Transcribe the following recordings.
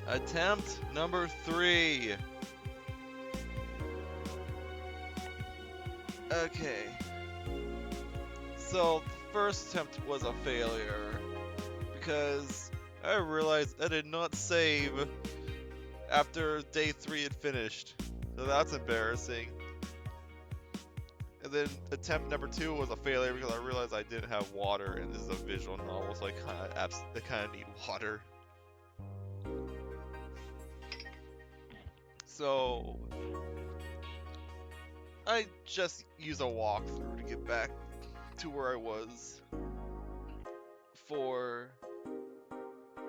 Attempt number 3. Okay. So, the first attempt was a failure because I realized I did not save after day 3 had finished. So that's embarrassing. And then attempt number 2 was a failure because I realized I didn't have water, and this is a visual novel, so I kind of need water. So I just use a walkthrough to get back to where I was for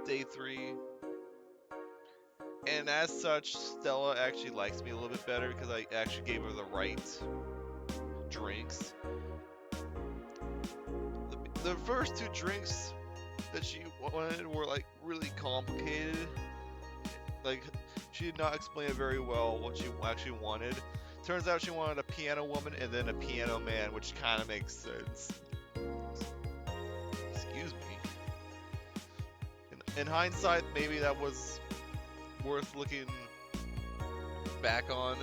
day 3. And as such, Stella actually likes me a little bit better because I actually gave her the right drinks. The first 2 drinks that she wanted were like really complicated. Like, she did not explain it very well what she actually wanted. Turns out she wanted a piano woman and then a piano man, which kind of makes sense. Excuse me. In hindsight, maybe that was worth looking back on.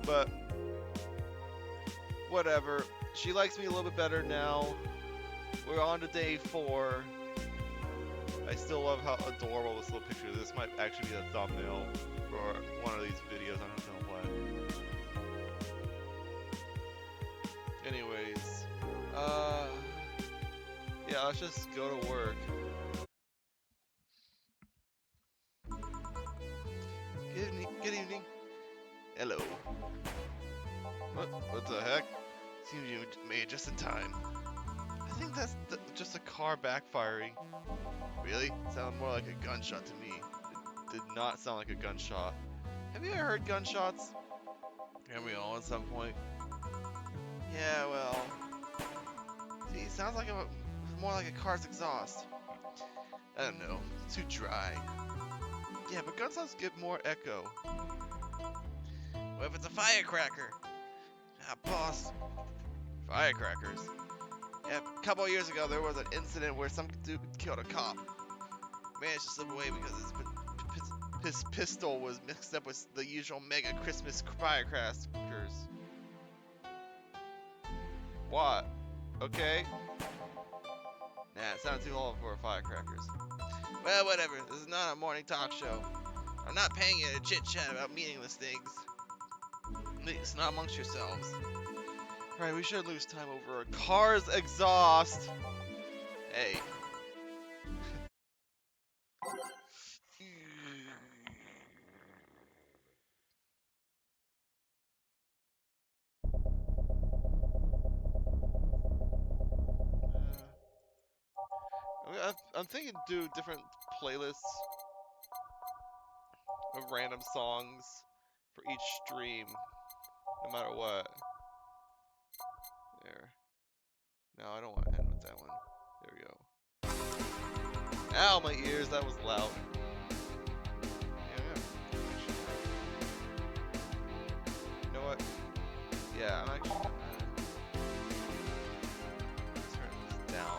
But whatever. She likes me a little bit better now. We're on to day 4. I still love how adorable this little picture is. This might actually be a thumbnail for one of these videos. I don't know what. Anyways, yeah, let's just go to work. Good evening. Good evening. Hello. What the heck? Seems you made it just in time. I think that's just a car backfiring. Really? Sounded more like a gunshot to me. It did not sound like a gunshot. Have you ever heard gunshots? Haven't we all at some point? Yeah, well... See, it sounds like more like a car's exhaust. I don't know. It's too dry. Yeah, but gunshots get more echo. What if it's a firecracker? Ah, boss. Firecrackers? Yeah, a couple of years ago there was an incident where some dude killed a cop. Managed to slip away because his pistol was mixed up with the usual mega Christmas firecrackers. What? Okay. Nah, it sounds too old for firecrackers. Well, whatever. This is not a morning talk show. I'm not paying you to chit-chat about meaningless things. At least not amongst yourselves. Alright, we should lose time over a car's exhaust. Hey. I'm thinking do different playlists of random songs for each stream, no matter what. There. No, I don't want to end with that one. There we go. Ow, my ears, that was loud. Yeah. You know what? Yeah, I'm actually gonna turn this down.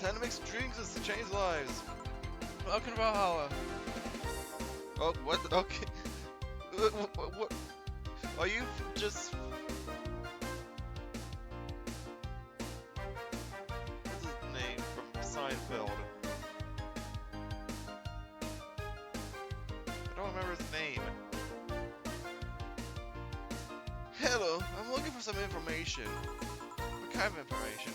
Time to mix drinks is to change lives. Welcome to Valhalla. Oh, what? Okay. What? Are you just... What's his name from Seinfeld? I don't remember his name. Hello, I'm looking for some information. What kind of information?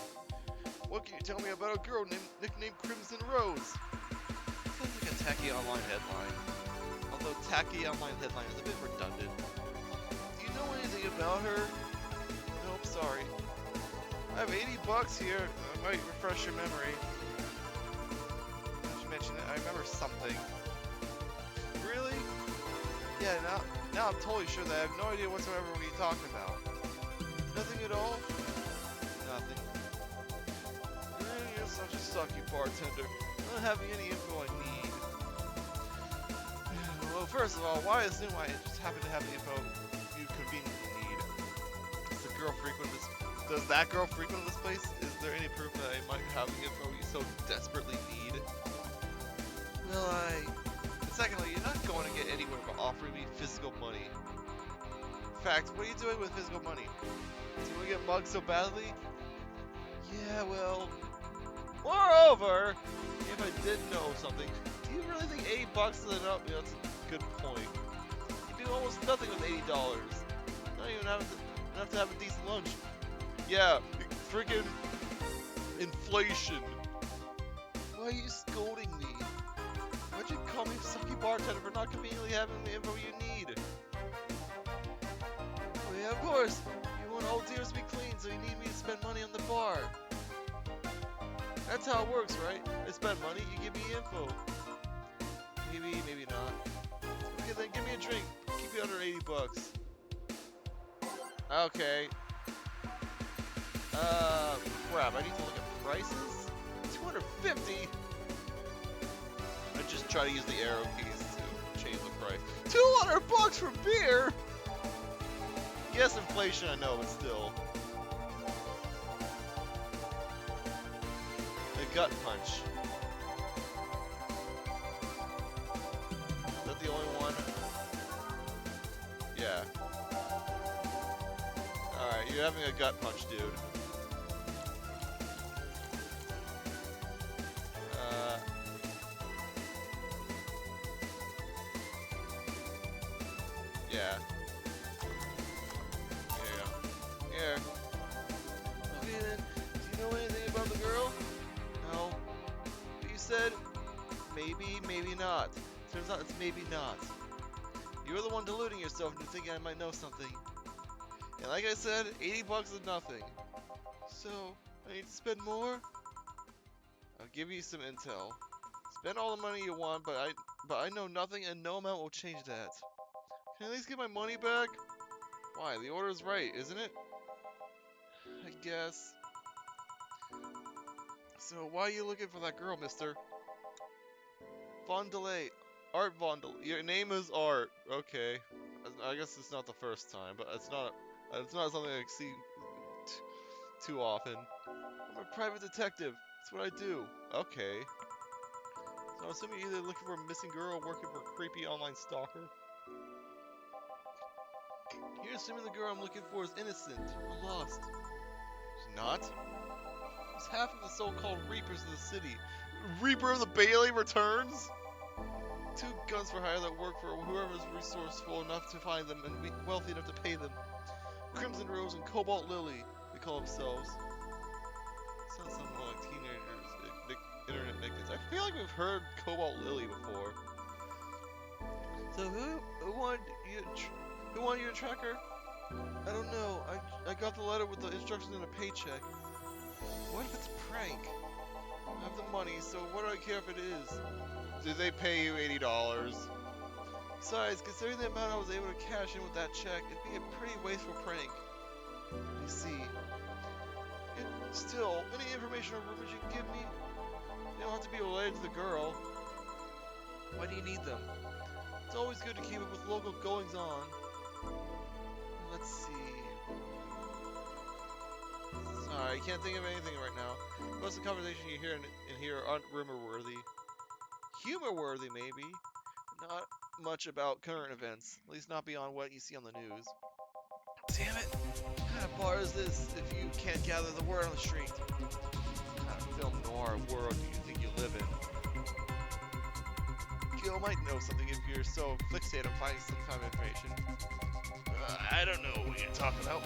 What can you tell me about a girl nicknamed Crimson Rose? Sounds like a tacky online headline. Although tacky online headline is a bit redundant. Do you know anything about her? Nope, sorry. I have $80 here. I might refresh your memory. Did you mention it? I remember something. Really? Yeah, now I'm totally sure that I have no idea whatsoever what you're talking about. Nothing at all? Nothing. You're such a sucky bartender. I don't have any info I need. Well, first of all, why assume I just happen to have the info you conveniently need? It's a Does that girl frequent this place? Is there any proof that I might have the info you so desperately need? Will I? Secondly, you're not going to get anywhere by offering me physical money. In fact, what are you doing with physical money? Do you want to get mugged so badly? Yeah, well... Moreover, if I did know something, do you really think $80 is enough? Yeah, that's a good point. You do almost nothing with $80. Not even enough to have a decent lunch. Yeah, freaking inflation. Why are you scolding me? Why'd you call me sucky bartender for not conveniently having the info you need? Oh yeah, of course. You want all deers to be clean, so you need me to spend money on the bar. That's how it works, right? I spend money, you give me info. Maybe, maybe not. Okay, then give me a drink. Keep it under $80. Okay. Crap, I need to look at prices? 250? I just try to use the arrow keys to change the price. $200 for beer? Yes, inflation, I know, but still. The gut punch. Is that the only one? Yeah. Alright, you're having a gut punch, dude. Yeah. Here you go. Here. Okay then, do you know anything about the girl? No. But you said, maybe, maybe not. Turns out it's maybe not. You're the one deluding yourself into thinking I might know something. And like I said, $80 is nothing. So, I need to spend more? I'll give you some intel. Spend all the money you want, but I know nothing and no amount will change that. Can I at least get my money back? Why? The order is right, isn't it? I guess. So why are you looking for that girl, mister? Vondelay. Art Vondelay. Your name is Art. Okay. I guess it's not the first time, but it's not something I see too often. I'm a private detective. That's what I do. Okay. So I'm assuming you're either looking for a missing girl or working for a creepy online stalker. You're assuming the girl I'm looking for is innocent or lost. She's not. She's half of the so-called Reapers of the city. Reaper of the Bailey returns? 2 guns for hire that work for whoever's resourceful enough to find them and wealthy enough to pay them. Crimson Rose and Cobalt Lily, they call themselves. Sounds something more like teenagers' internet nicknames. I feel like we've heard Cobalt Lily before. So who wanted you to track her? I don't know. I got the letter with the instructions and a paycheck. What if it's a prank? I have the money, so what do I care if it is? Do they pay you $80? Besides, considering the amount I was able to cash in with that check, it'd be a pretty wasteful prank. You see. Still, any information or rumors you can give me? They don't have to be related to the girl. Why do you need them? It's always good to keep up with local goings-on. Let's see. Sorry, I can't think of anything right now. Most of the conversation you hear in here aren't rumor-worthy. Humor-worthy, maybe. Not much about current events. At least not beyond what you see on the news. Damn it! What kind of bar is this if you can't gather the word on the street? What kind of film noir world do you think you live in? Gil might know something if you're so fixated on finding some kind of information. I don't know what you're talking about.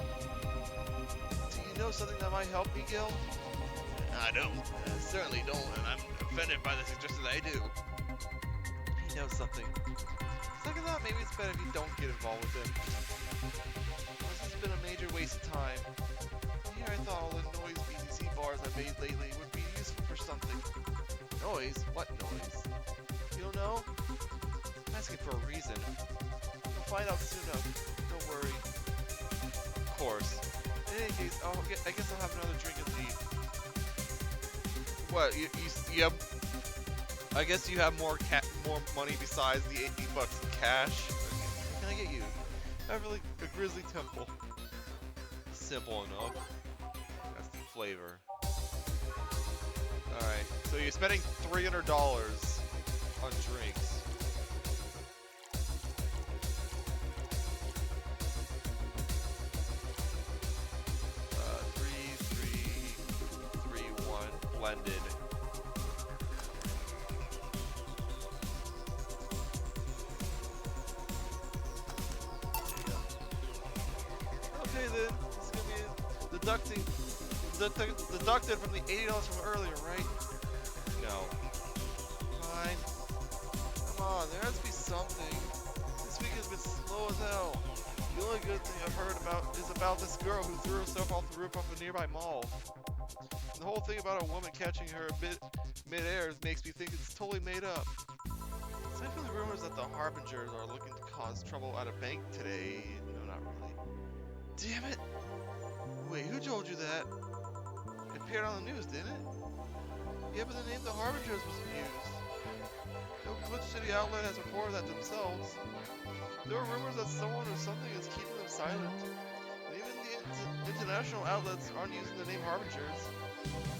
Do you know something that might help me, Gil? I don't. I certainly don't, and I'm offended by the suggestion that I do. He knows something. Look at that, maybe it's better if you don't get involved with him. This has been a major waste of time. Here I thought all the noise BTC bars I've made lately would be useful for something. Noise? What noise? You don't know? I'm asking for a reason. We'll find out soon enough. Don't worry. Of course. In any case, I guess I'll have another drink and leave. What? You have... I guess you have more money besides the $80 in cash? Okay. What can I get you? Beverly, a Grizzly Temple. Simple enough. flavor. Alright, so you're spending $300 on drinks. Blended. Okay then, this is gonna be deducted from the $80 from earlier, right? No. Fine. Come on, there has to be something. This week has been slow as hell. The only good thing I've heard about is about this girl who threw herself off the roof of a nearby mall. The whole thing about a woman catching her mid-air makes me think it's totally made up. So I feel the rumors that the Harbingers are looking to cause trouble at a bank today. No, not really. Damn it! Wait, who told you that? It appeared on the news, didn't it? Yeah, but the name the Harbingers wasn't used. No Glitch City outlet has reported that themselves. There are rumors that someone or something is keeping them silent. And even the international outlets aren't using the name Harbingers.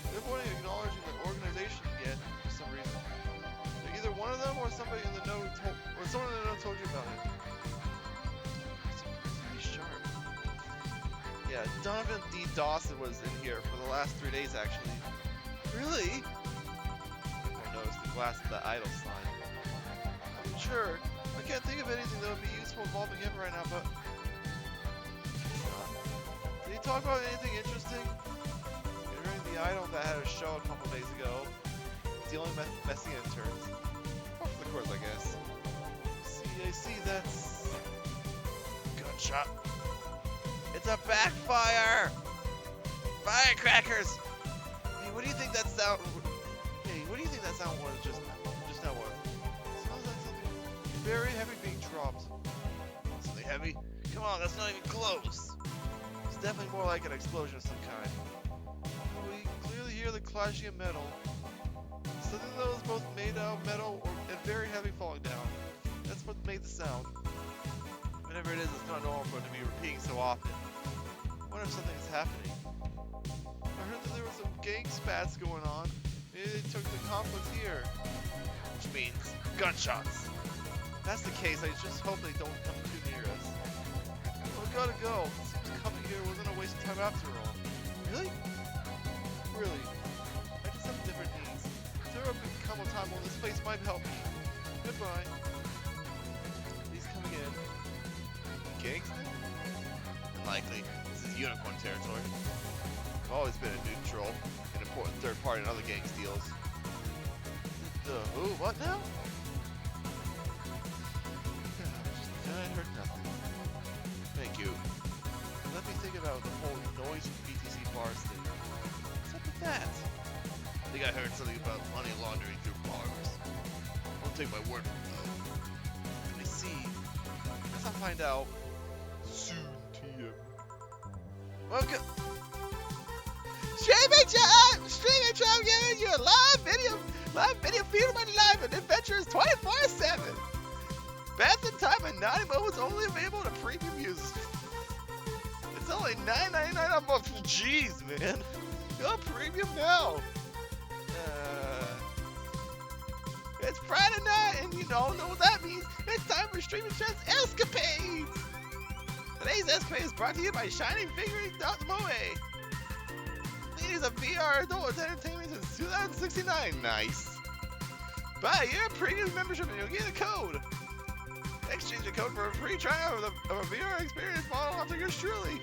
They're avoiding acknowledging the organization yet, for some reason. They're either one of them or somebody in the know someone in the know told you about it. It's pretty sharp. Yeah, Donovan D. Dawson was in here for the last 3 days, actually. Really? I noticed the idle sign. Sure, I can't think of anything that would be useful involving him right now, but... Did he talk about anything interesting? The idol that had a show a couple days ago, dealing with messy interns. Or for the course, I guess. I see, that's... Gunshot. It's a backfire! Firecrackers! Hey, what do you think that sound... Hey, what do you think that sound was just now was? Sounds like something very heavy being dropped. Something heavy? Come on, that's not even close! It's definitely more like an explosion of some kind. Hear the clashing of metal. Something that was both made out of metal and very heavy falling down. That's what made the sound. Whenever it is, it's not normal for it to be repeating so often. I wonder if something is happening. I heard that there were some gang spats going on. Maybe they took the conflict here. Which means gunshots. If that's the case, I just hope they don't come too near us. Oh, we gotta go. It seems coming here wasn't a waste of time after all. Really? Really, I just have different needs. There will come a time when this place might help me. Goodbye. He's coming in. Gangster? Unlikely. This is unicorn territory. I've always been a neutral, an important third party in other gangs deals. Who? What now? I heard nothing. Thank you. Let me think about the whole noise from BTC bars thing. That? I think I heard something about money laundering through bars. Don't take my word for it though. Let me see. I guess I'll find out soon, TM. Welcome. Streaming Trap giving you a live video feed of my life and adventures 24/7. Best in time and 90 moments only available to premium users. It's only $9.99 a month. Jeez, man. Go premium now! It's Friday night, and you don't know what that means. It's time for Streaming Chat's Escapades! Today's Escapade is brought to you by ShiningFigurines.moe. Leaders of VR adult entertainment since 2069. Nice. Buy your premium membership and you'll get a code. Exchange a code for a free trial of a VR experience model after yours truly.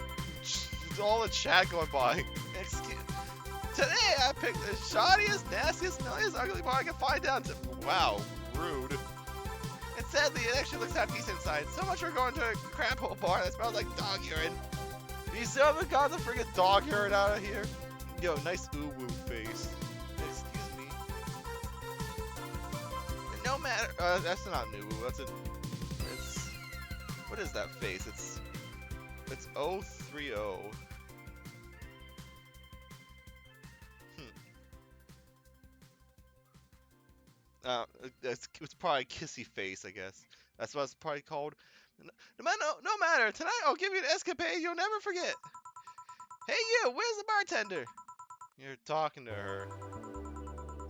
All the chat going by. Today I picked the shoddiest, nastiest, smelliest, ugly bar I can find down to. Wow, rude. And sadly, it actually looks half decent inside. So much for going to a crap hole bar that smells like dog urine. You still haven't got the friggin' dog urine out of here? Yo, nice ooh-woo face. Excuse me. And no matter, that's not an ooh-woo. That's it's. What is that face? It's 030. It's probably a kissy face, I guess. That's what it's probably called. No matter. Tonight I'll give you an escapade you'll never forget. Hey you, where's the bartender? You're talking to her.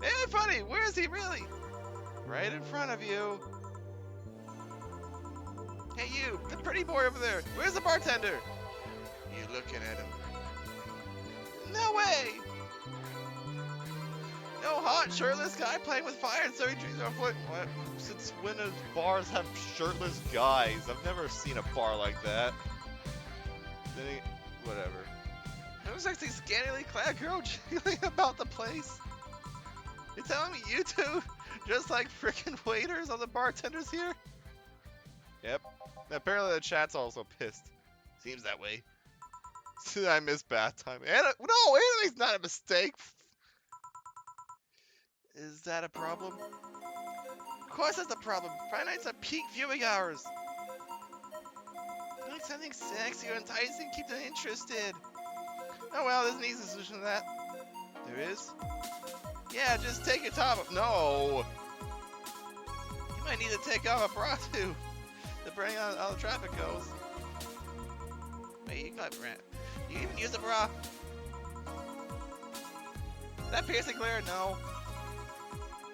Hey, funny, where is he really? Right in front of you. Hey, you, the pretty boy over there. Where's the bartender? You looking at him. No way! No hot, shirtless guy playing with fire and serving drinks on foot. What? Since when do bars have shirtless guys? I've never seen a bar like that. Whatever. It looks like this scantily clad girl jiggling about the place. You telling me you two just like freaking waiters on the bartenders here? Yep. Apparently the chat's also pissed. Seems that way. I miss bath time. No, anime's not a mistake. Is that a problem? Of course that's a problem. Friday nights are peak viewing hours. Doing something sexy or enticing, keep them interested. Oh well, there's an easy solution to that. There is? Yeah, just take your top off. No! You might need to take off a bra too. Depending on how the traffic goes. Wait, you got rent. You even use a bra? Is that piercing glare? No.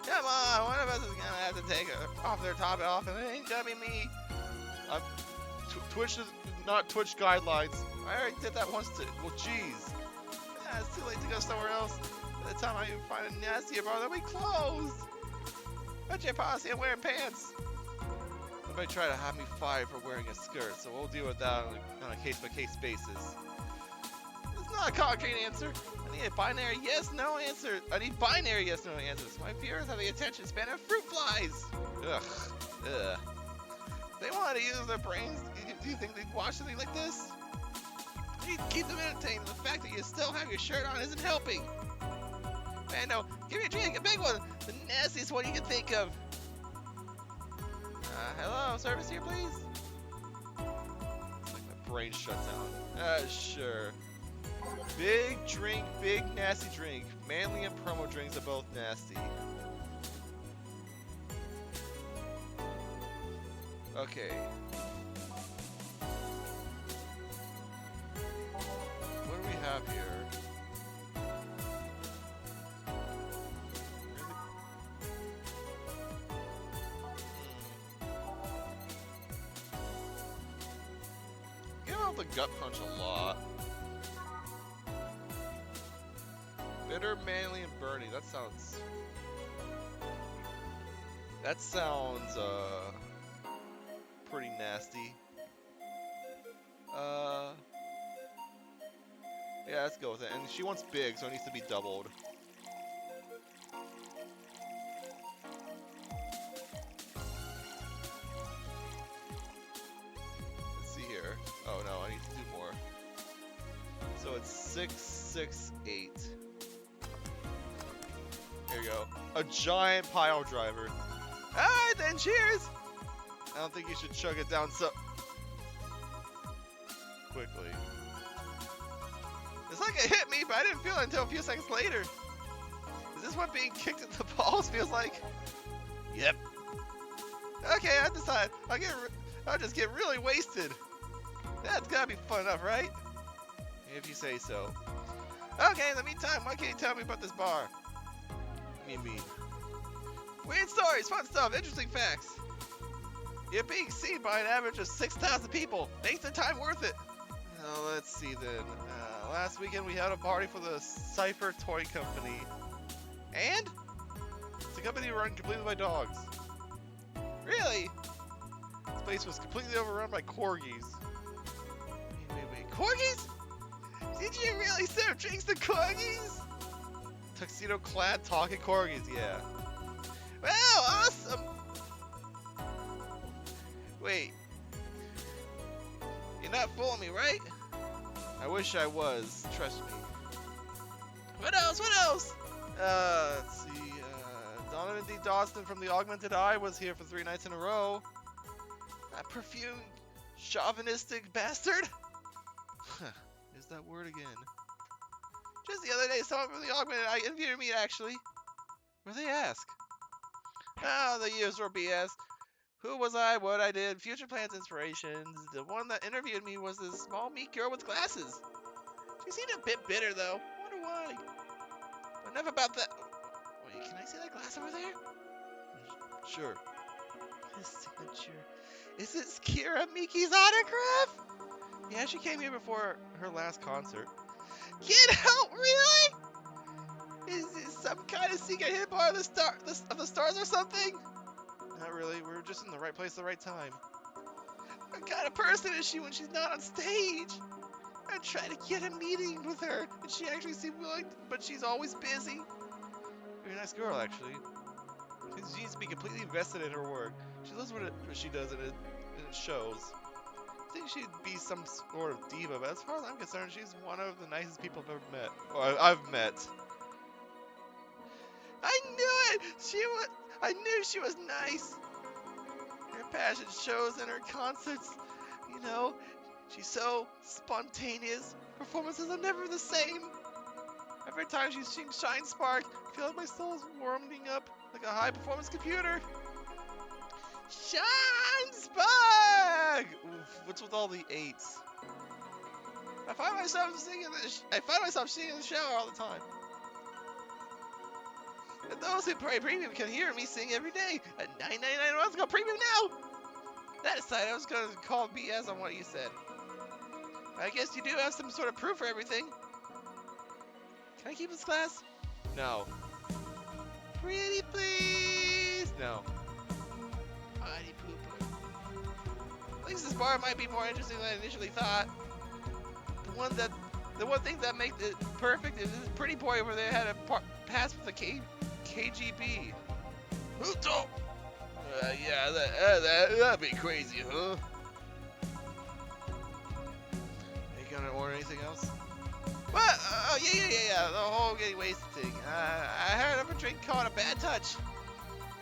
Come on, one of us is gonna have to take off their top off, and it ain't gonna be me. Twitch is not Twitch guidelines. I already did that once too. Well, jeez. Yeah, it's too late to go somewhere else. By the time I even find a nastier bar, they'll be closed. What's your policy on wearing pants? Somebody try to have me fired for wearing a skirt, so we'll deal with that on a case-by-case basis. It's not a concrete answer. I need a binary yes/no answer. I need binary yes/no answers. My viewers have the attention span of fruit flies. Ugh. Ugh. They want to use their brains. Do you think they'd watch something like this? You need to keep them entertained. The fact that you still have your shirt on isn't helping. Man, no. Give me a drink, a big one. The nastiest one you can think of. Hello, service here, please? It's like my brain shut down. Sure. Big drink, big nasty drink. Manly and promo drinks are both nasty. Okay. What do we have here? The gut punch a lot. Bitter, manly, and Bernie. That sounds pretty nasty. Yeah, let's go with it. And she wants big, so it needs to be doubled. Oh no, I need to do more. So it's 668. Here you go. A giant pile driver. Alright then, cheers! I don't think you should chug it down so quickly. It's like it hit me, but I didn't feel it until a few seconds later. Is this what being kicked in the balls feels like? Yep. Okay, I decide. I'll just get really wasted. That's gotta be fun enough, right? If you say so. Okay, in the meantime, why can't you tell me about this bar? Me. Weird stories, fun stuff, interesting facts. You're being seen by an average of 6,000 people. Makes the time worth it. Let's see then. Last weekend we had a party for the Cypher Toy Company. And? It's a company run completely by dogs. Really? This place was completely overrun by corgis. Wait. Corgis? Did you really serve drinks to corgis? Tuxedo-clad talking corgis, yeah. Well, awesome! Wait. You're not fooling me, right? I wish I was. Trust me. What else? Let's see. Donovan D. Dawson from the Augmented Eye was here for 3 nights in a row. That perfumed, chauvinistic bastard? Is that word again? Just the other day, someone from the Augmented Eye interviewed me, actually. Where'd they ask? Oh, the usual BS. Who was I, what I did, future plans, inspirations. The one that interviewed me was this small, meek girl with glasses. She seemed a bit bitter, though. I wonder why. enough about that. Wait, can I see that glass over there? Sure. His signature. Is it Kira Miki's autograph? Yeah, she came here before her last concert. Get out, really? Is this some kind of secret hidden part of the stars or something? Not really. We were just in the right place at the right time. What kind of person is she when she's not on stage? I tried to get a meeting with her, and she actually seemed willing, but she's always busy. Very nice girl, actually. She needs to be completely invested in her work. She loves what she does, and it shows. I think she'd be some sort of diva, but as far as I'm concerned, she's one of the nicest people I've ever met. Or I've met. I knew it! I knew she was nice. Her passion shows in her concerts. You know, she's so spontaneous. Performances are never the same. Every time she sings Shine Spark, I feel like my soul's warming up like a high-performance computer. Shine Spark! Oof, what's with all the 8s? I find myself singing in the shower all the time. And those who pay premium can hear me sing every day at $9.99 a month. Go premium now! That aside, I was going to call BS on what you said. I guess you do have some sort of proof for everything. Can I keep this class? No. Pretty please? No. Potty pooper. At least this bar might be more interesting than I initially thought. The one thing that makes it perfect is this pretty boy over there had a pass with the KGB. Huto! Yeah, that'd be crazy, huh? Are you gonna order anything else? What? Oh, yeah. The whole getting wasted thing. I heard of a drink called a bad touch.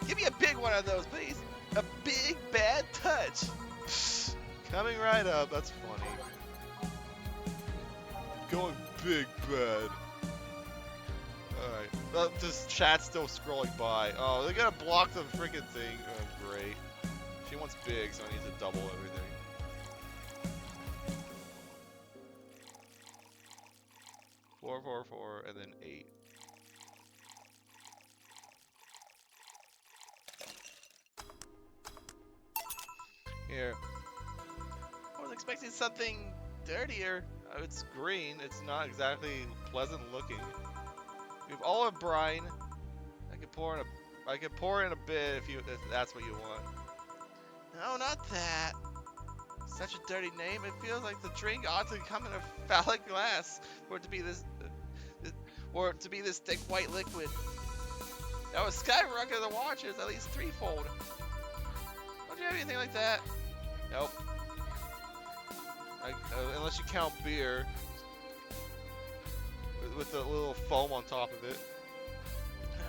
Give me a big one of those, please. A big bad touch. Coming right up. That's funny. Going big bad. Alright. Well, this chat's still scrolling by. Oh, they're gonna block the freaking thing. Oh, great. She wants big, so I need to double everything. Four, and then 8. Here. I was expecting something dirtier. It's green. It's not exactly pleasant looking. We have olive brine. I could pour in a bit if that's what you want. No, not that. Such a dirty name. It feels like the drink ought to come in a phallic glass for it to be this thick white liquid. That would skyrocket the watches at least threefold. Don't you have anything like that? Nope. Unless you count beer with the little foam on top of it.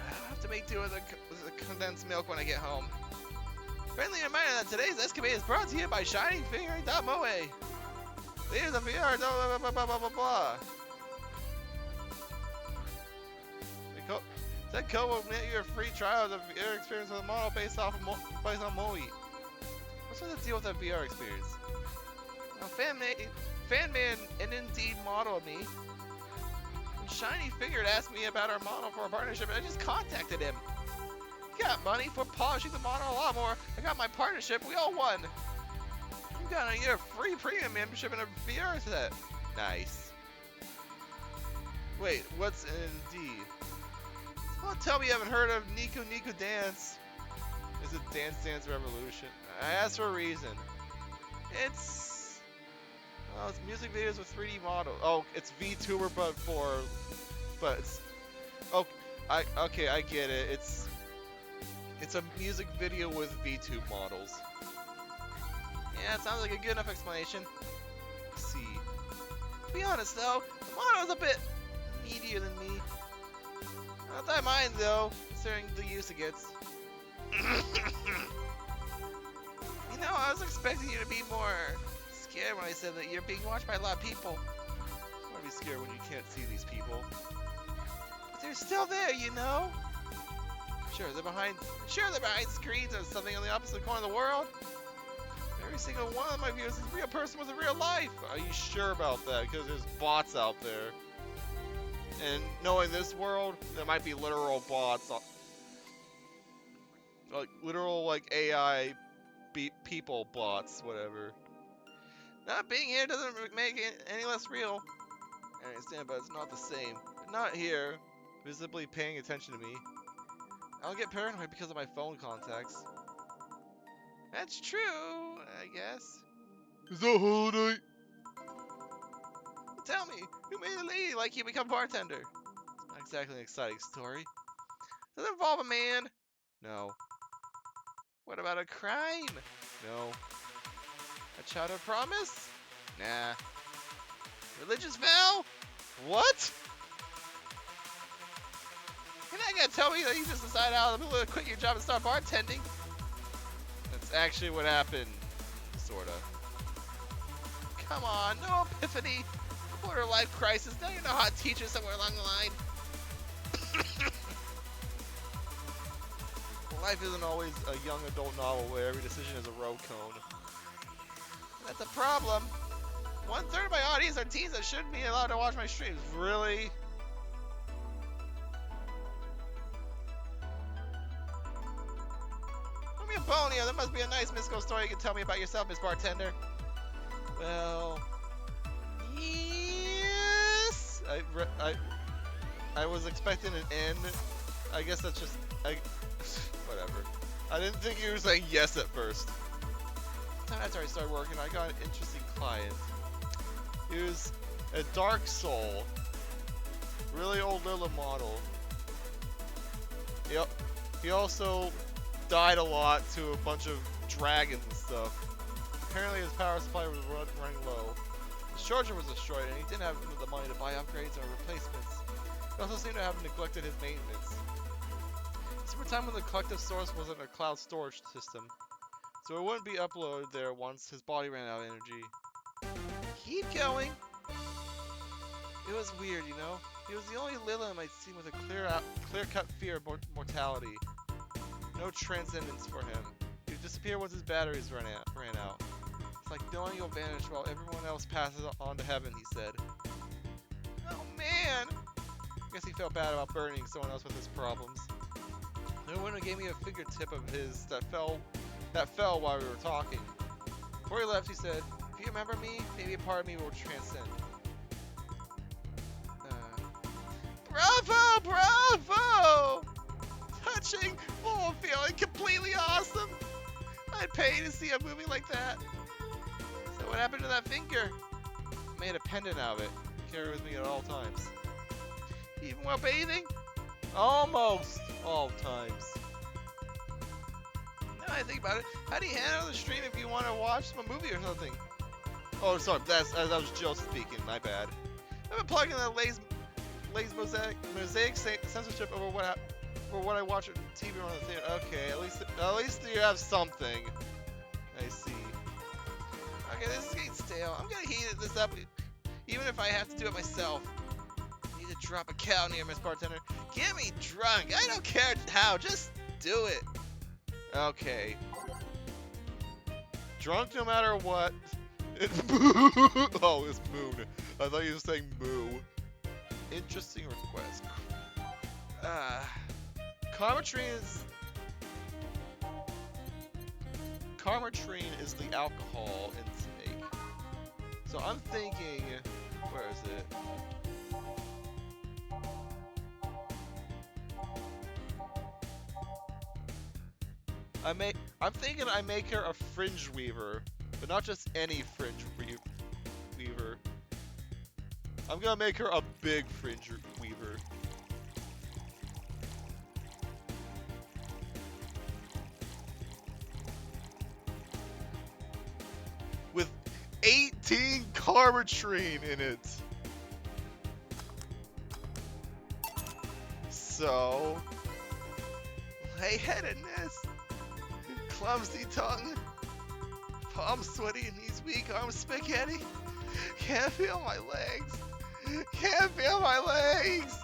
I'll have to make do with the condensed milk when I get home. Friendly reminder that today's escapade is brought to you by Shining Finger Moe. Leaders of VR, blah blah blah blah blah blah. That code will net you a free trial of the VR experience with a model based on Moe. What's with the deal with that VR experience? Now, Fanman and indeed modeled me. When Shiny Finger asked me about our model for a partnership, and I just contacted him. He got money for polishing the model a lot more. I got my partnership. We all won. You got a year free premium membership and a VR set. Nice. Wait, what's ND? Don't tell me you haven't heard of Nico Dance. It's a Dance Dance Revolution. I asked for a reason. It's music videos with 3D models. Oh, it's VTuber, but it's okay. I get it. It's a music video with VTube models. Yeah, it sounds like a good enough explanation. Let's see. To be honest though, the model is a bit meatier than me. Not that I mind though, considering the use it gets. You know, I was expecting you to be more scared when I said that you're being watched by a lot of people. I want to be scared when you can't see these people. But they're still there, you know? Sure, they're behind screens or something on the opposite corner of the world. Every single one of my viewers is a real person with a real life. Are you sure about that? Because there's bots out there. And knowing this world, there might be literal bots, like literal like AI people bots, whatever. Not being here doesn't make it any less real. I understand, but it's not the same. Not here, visibly paying attention to me. I'll get paranoid because of my phone contacts. That's true, I guess. Is that holiday? Tell me, who made a lady like you become bartender? It's not exactly an exciting story. Does it involve a man? No. What about a crime? No. A childhood promise? Nah. Religious vow? What? You're not gonna tell me that you just decided out of the blue to quit your job and start bartending? That's actually what happened. Sorta. Come on, no epiphany. Quarter life crisis. Now you know how to teach you somewhere along the line. Life isn't always a young adult novel where every decision is a road cone. That's a problem. 1/3 of my audience are teens that shouldn't be allowed to watch my streams. Really? Give me a bone here. That must be a nice mystical story you can tell me about yourself, Miss Bartender. Well, yes. I was expecting an N. I guess that's just whatever. I didn't think you were saying yes at first. After I started working, I got an interesting client. He was a dark soul, really old little model. Yep. He also died a lot to a bunch of dragons and stuff. Apparently his power supply was running low. His charger was destroyed and he didn't have the money to buy upgrades or replacements. He also seemed to have neglected his maintenance. This was a time when the collective source wasn't a cloud storage system, so it wouldn't be uploaded there once his body ran out of energy. Keep going! It was weird, you know? He was the only Lilith I'd seen with a clear-cut fear of mortality. No transcendence for him. He would disappear once his batteries ran out. It's like knowing you'll vanish while everyone else passes on to heaven, he said. Oh man! I guess he felt bad about burdening someone else with his problems. No one gave me a fingertip of his that fell while we were talking. Before he left, he said, "If you remember me, maybe a part of me will transcend." Bravo! Bravo! Touching, full of feeling, completely awesome! I'd pay to see a movie like that. So what happened to that finger? I made a pendant out of it. Carry it with me at all times. Even while bathing? Almost all times. Now I think about it, how do you handle the stream if you want to watch some movie or something? Oh, sorry, that was Jill speaking, my bad. I've been plugging the Lay's mosaic censorship over what I watch on TV or on the theater. Okay, at least you have something. I see. Okay, this is getting stale. I'm gonna heat this up, even if I have to do it myself. I need to drop a cow near Miss Bartender. Get me drunk. I don't care how. Just do it. Okay. Drunk no matter what. Oh, it's moon. I thought you were saying moo. Interesting request. Carmatrine is the alcohol intake. So I'm thinking, where is it? I'm thinking I make her a fringe weaver, but not just any fringe weaver. I'm gonna make her a big fringe weaver. With 18 Carmatrine in it. So, lightheadedness, clumsy tongue, palms sweaty, knees weak, arms spaghetti. Can't feel my legs. Can't feel my legs.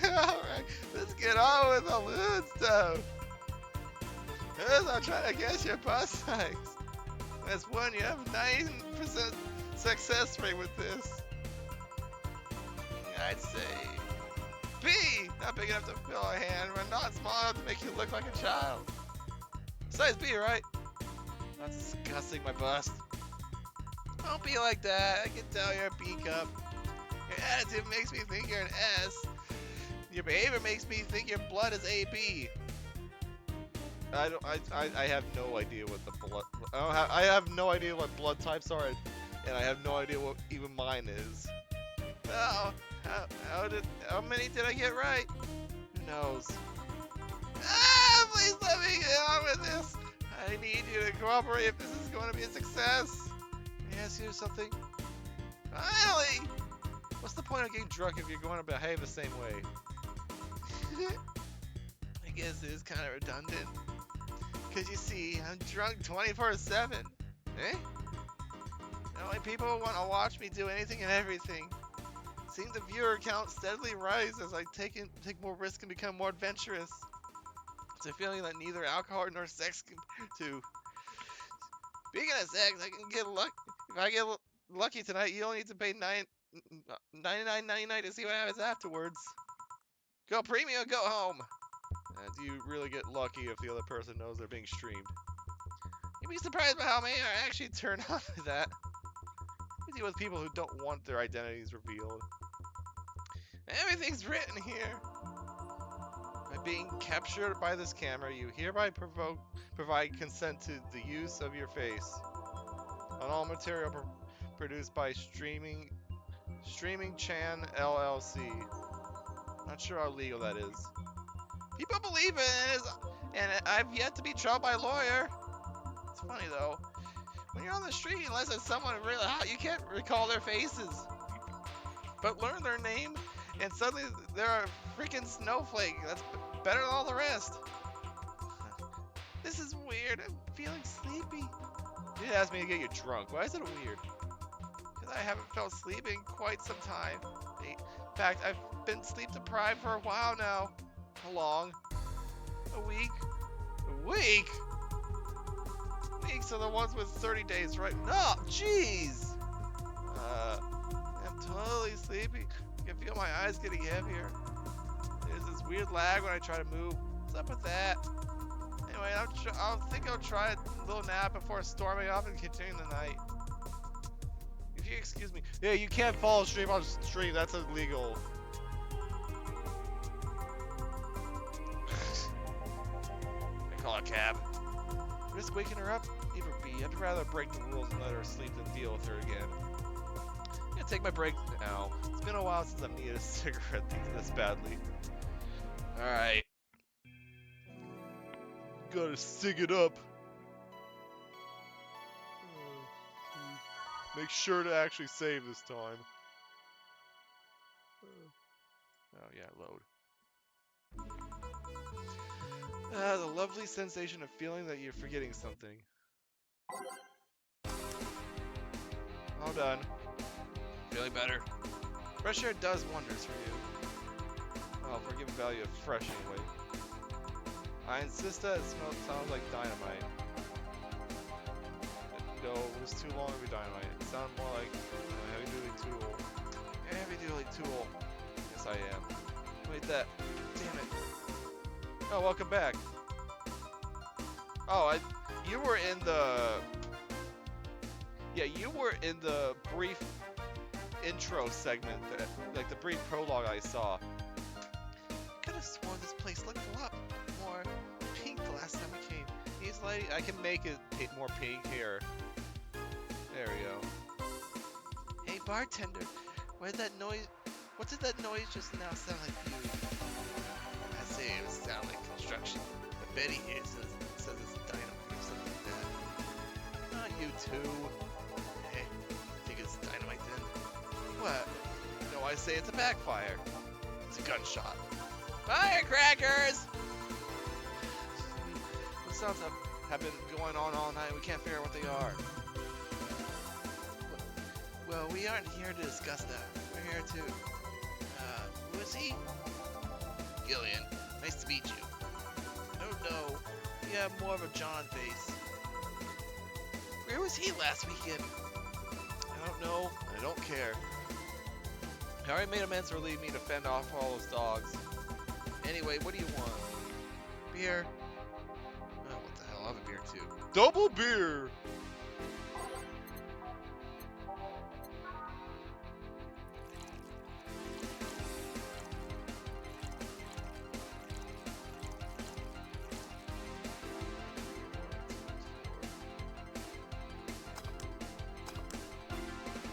Alright, let's get on with the lewd stuff. As I'm trying to guess your bust size. That's one, you have 9% success rate with this. I'd say B. Not big enough to fill a hand, but not small enough to make you look like a child. Size B, right? That's disgusting, my bust. Don't be like that. I can tell you're a B cup. Your attitude makes me think you're an S. Your behavior makes me think your blood is AB. I have no idea what the blood. I have no idea what blood types are, and I have no idea what even mine is. Oh, how many did I get right? Who knows? Ah, please let me get on with this. I need you to cooperate if this is going to be a success. Can I ask you something? Finally! What's the point of getting drunk if you're going to behave the same way? I guess it is kind of redundant. Because you see, I'm drunk 24/7. Eh? The only people who want to watch me do anything and everything. Seeing the viewer count steadily rise as I take more risk and become more adventurous. It's a feeling that neither alcohol nor sex compare to. Speaking of sex, I can get lucky. If I get lucky tonight, you only need to pay $99.99 to see what happens afterwards. Go premium, go home. Do you really get lucky if the other person knows they're being streamed? You'd be surprised by how many are actually turned on with that. We deal with people who don't want their identities revealed. Everything's written here. By being captured by this camera, you hereby provide consent to the use of your face on all material produced by Streaming Chan LLC. Not sure how legal that is. People believe it, and I've yet to be tried by a lawyer. It's funny though. When you're on the street, unless it's someone really hot, you can't recall their faces. But learn their name, and suddenly they're a freaking snowflake. That's better than all the rest. This is weird. I'm feeling sleepy. You didn't ask me to get you drunk. Why is it weird? Because I haven't felt sleepy in quite some time. In fact, I've been sleep deprived for a while now. How long? A week? A week? Weeks are the ones with 30 days, right? No, jeez! I'm totally sleepy. I can feel my eyes getting heavier. There's this weird lag when I try to move. What's up with that? Anyway, I'll try a little nap before storming off and continuing the night. If you excuse me. Yeah, you can't follow stream on stream. That's illegal. I call a cab. Risk waking her up? Leave her be. I'd rather break the rules and let her sleep than deal with her again. I'm gonna take my break now. It's been a while since I've needed a cigarette this badly. Alright. Gotta sig it up. Make sure to actually save this time. Oh yeah, load. The lovely sensation of feeling that you're forgetting something. All done. Feeling better. Fresh air does wonders for you. Oh, forgiven value of fresh anyway. I insist that it sounds like dynamite. No, it was too long to be dynamite. It sounded more like a heavy-duty tool. A heavy-duty tool. Yes, I am. Wait, that. Damn it. Oh, welcome back. Oh, you were in the... Yeah, you were in the brief intro segment, like the brief prologue I saw. I could have sworn this place looked a lot more pink the last time we came. He's like, I can make it more pink here. There we go. Hey bartender, what did that noise just now sound like you? I say it sound like construction. But Betty here says it's dynamite or something like that. Not you two. Hey, think it's dynamite then? What? No, I say it's a backfire. It's a gunshot. Firecrackers! Those sounds have been going on all night. We can't figure out what they are. Well, we aren't here to discuss that. We're here to... who is he? Gillian. Nice to meet you. Oh no. You have more of a John face. Where was he last weekend? I don't know. I don't care. I already made amends for leaving me to fend off all those dogs. Anyway, what do you want? Beer? Oh, what the hell? I'll have a beer too. Double beer!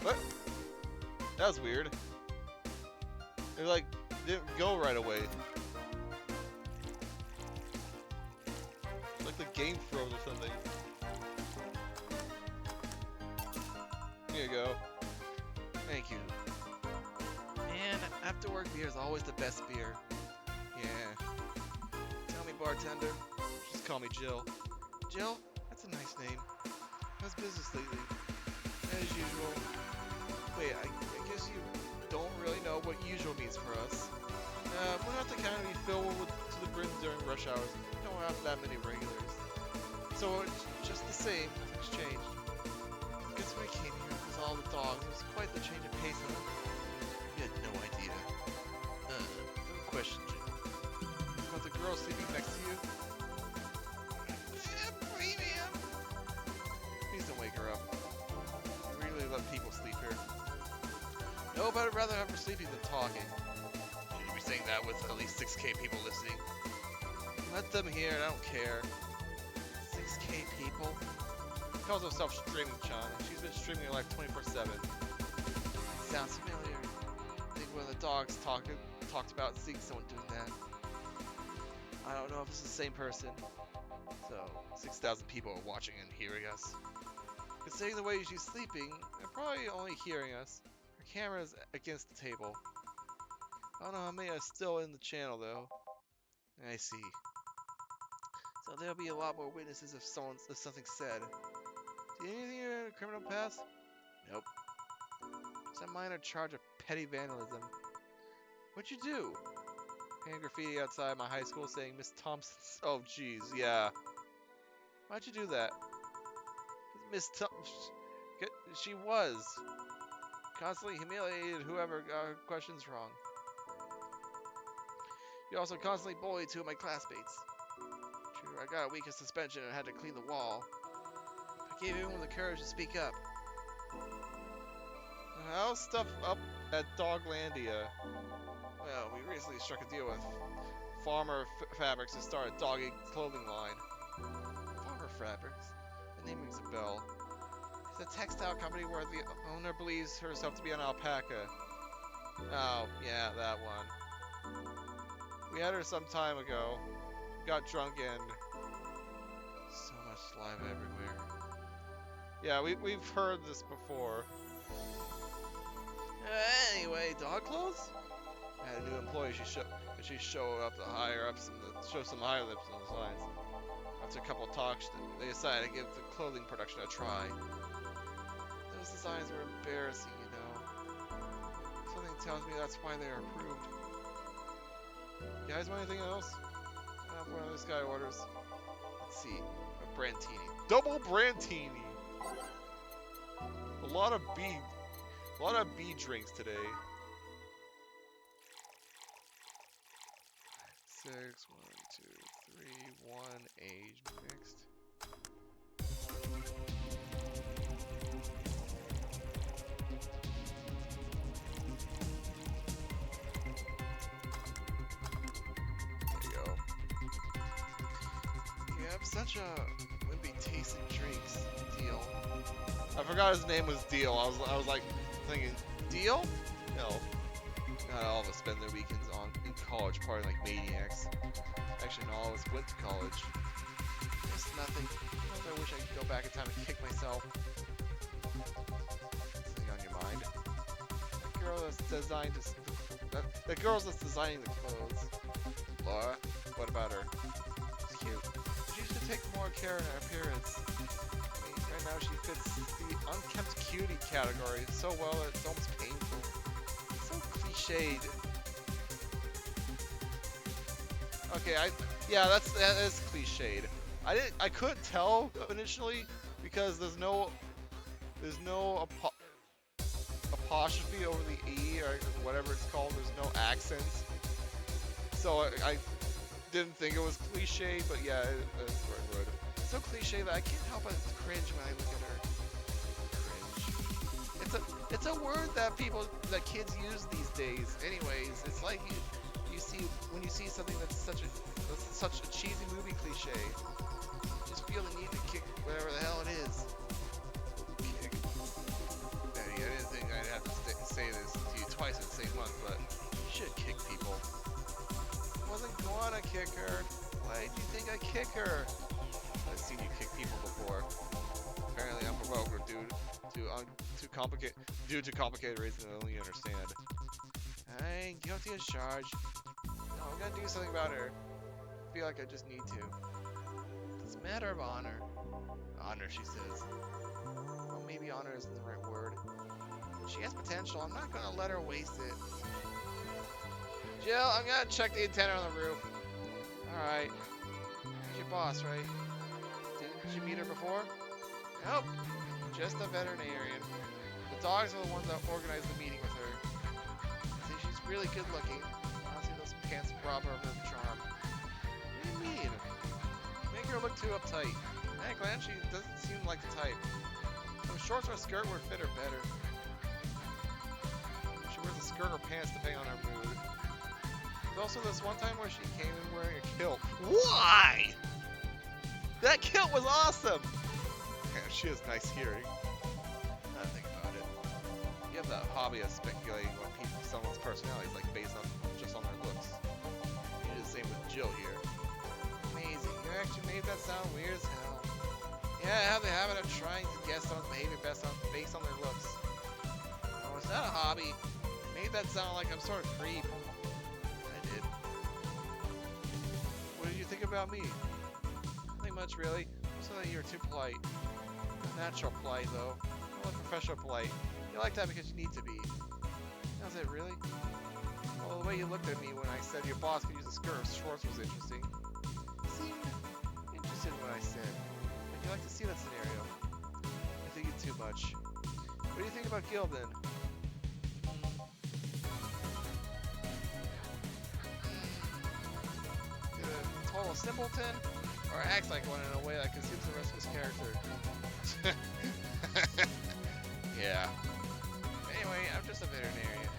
What? That was weird. It like didn't go right away. Like the game froze or something. Here you go. Thank you. Man, after work beer is always the best beer. Yeah. Tell me, bartender. Just call me Jill. Jill? That's a nice name. How's business lately? As usual. Wait, I guess you don't really know what usual means for us. We're not the kind of be filled to the brim during rush hours. We don't have that many regulars. So it's just the same, nothing's changed. I guess when we came here with all the dogs, it was quite the change of pace, huh? You had no idea. No question, Jim. About the girl sleeping next to you? Premium! Please don't wake her up. We really let people sleep here. No, but I'd rather have her sleeping than talking. You'd be saying that with at least 6K people listening. Let them hear it, I don't care. 6K people? She calls herself Streaming Chan, and she's been streaming her life 24/7. Sounds familiar. I think one of the dogs talked about seeing someone doing that. I don't know if it's the same person. So, 6,000 people are watching and hearing us. Considering the way she's sleeping, they're probably only hearing us. Her camera's against the table. I don't know how many are still in the channel though. I see. So there'll be a lot more witnesses if something said. Do you have anything in a criminal past? Nope. Just a minor charge of petty vandalism. What'd you do? Painted graffiti outside my high school saying Miss Thompson's. Oh jeez, yeah. Why'd you do that? Miss she was constantly humiliated whoever got her questions wrong. You also constantly bullied two of my classmates. True, I got a week of suspension and had to clean the wall. I gave everyone the courage to speak up. How's stuff up at Doglandia? Well, we recently struck a deal with Farmer Fabrics to start a doggy clothing line. Farmer Fabrics? The name rings a bell. It's a textile company where the owner believes herself to be an alpaca. Oh, yeah, that one. We had her some time ago. Got drunk and so much saliva everywhere. Yeah, we've heard this before. Anyway, dog clothes? I had a new employee. She showed up to higher ups and show some higher lips on the signs. After a couple of talks, they decided to give the clothing production a try. Those designs were embarrassing, you know. Something tells me that's why they are approved. You guys want anything else? One of this guy orders. Let's see. A Brantini. Double Brantini! A lot of B drinks today. 6, 1, 2, 3, 1, age mixed. Such a wimpy taste in drinks, Deal. I forgot his name was Deal. I was like thinking, Deal? No. Not all of us spend their weekends in college partying like maniacs. Actually, not all of us went to college. There's nothing. I wish I could go back in time and kick myself. Something on your mind? The girl that's designing the clothes. Laura, what about her? She's cute. She should take more care in her appearance. I mean, right now she fits the unkempt cutie category so well that it's almost painful. It's so cliched. Okay, yeah, that is cliched. I couldn't tell initially because there's no apostrophe over the E or whatever it's called. There's no accents. So I didn't think it was cliche, but yeah, that's the right word. It's so cliche that I can't help but cringe when I look at her. Cringe. It's a word that kids use these days. Anyways, it's like you see when you see something that's such a cheesy movie cliche. You just feel the need to kick whatever the hell it is. Kick. I didn't think I'd have to say this to you twice in the same month, but you should kick people. I wasn't gonna kick her. Why did you think I kick her? I've seen you kick people before. Apparently I'm provoker due to complicated reasons I only understand. I ain't guilty as charged. No, I'm gonna do something about her. I feel like I just need to. It's a matter of honor. Honor, she says. Well, maybe honor isn't the right word. She has potential. I'm not gonna let her waste it. Jill, I'm gonna check the antenna on the roof. Alright. She's your boss, right? Didn't you meet her before? Nope. Just a veterinarian. The dogs are the ones that organized the meeting with her. See, she's really good looking. Honestly, those pants rob her of her charm. What do you mean? Make her look too uptight. At a glance, she doesn't seem like the type. Some shorts or a skirt would fit her better. She wears a skirt or pants depending on her mood. There's also this one time where she came in wearing a kilt. Why? That kilt was awesome! Yeah, she has nice hearing. Now think about it. You have that hobby of speculating what someone's personality is like based on just on their looks. You do the same with Jill here. Amazing. You actually made that sound weird as hell. Yeah, I have the habit of trying to guess someone's behavior based on their looks. Oh, is that a hobby? Made that sound like I'm sort of creep. I did. What did you think about me? Nothing much, really. Just that you're too polite. Natural polite, though. Not professional polite. You like that because you need to be. That's it, really? Well, the way you looked at me when I said your boss could use a skirt or shorts was interesting. You seemed interested in what I said. Would you like to see that scenario? I think it's too much. What do you think about Gil, then? Total simpleton, or acts like one in a way that consumes the rest of his character. Yeah. Anyway, I'm just a veterinarian.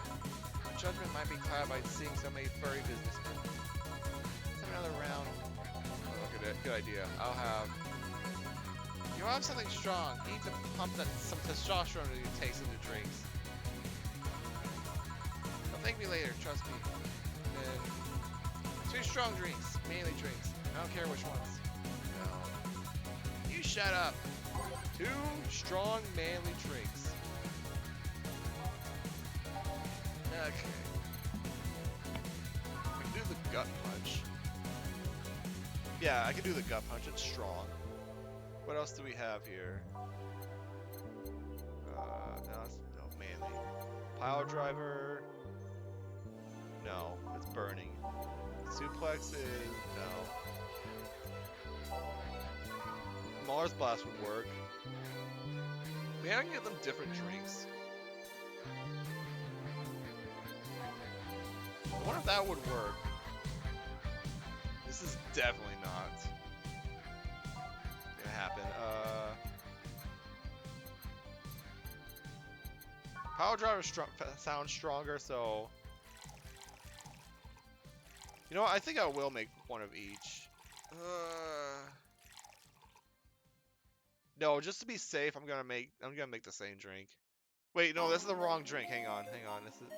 My judgment might be clouded by seeing so many furry businessmen. Let's have another round. Oh, look at it. Good idea. I'll have... You have something strong. You need to pump some testosterone into your taste into drinks. Don't thank me later, trust me. And 2 strong drinks. Mainly drinks. I don't care which ones. No. You shut up. 2 strong, manly drinks. Okay. I can do the gut punch. Yeah, I can do the gut punch. It's strong. What else do we have here? No, manly. Pile driver. No, it's burning. Suplexes. No. Mars Blast would work. Maybe I can get them different drinks. I wonder if that would work. This is definitely not gonna happen. Power Driver sounds stronger, so... You know what? I think I will make one of each. No, just to be safe, I'm gonna make the same drink. Wait, no, this is the wrong drink. Hang on. This is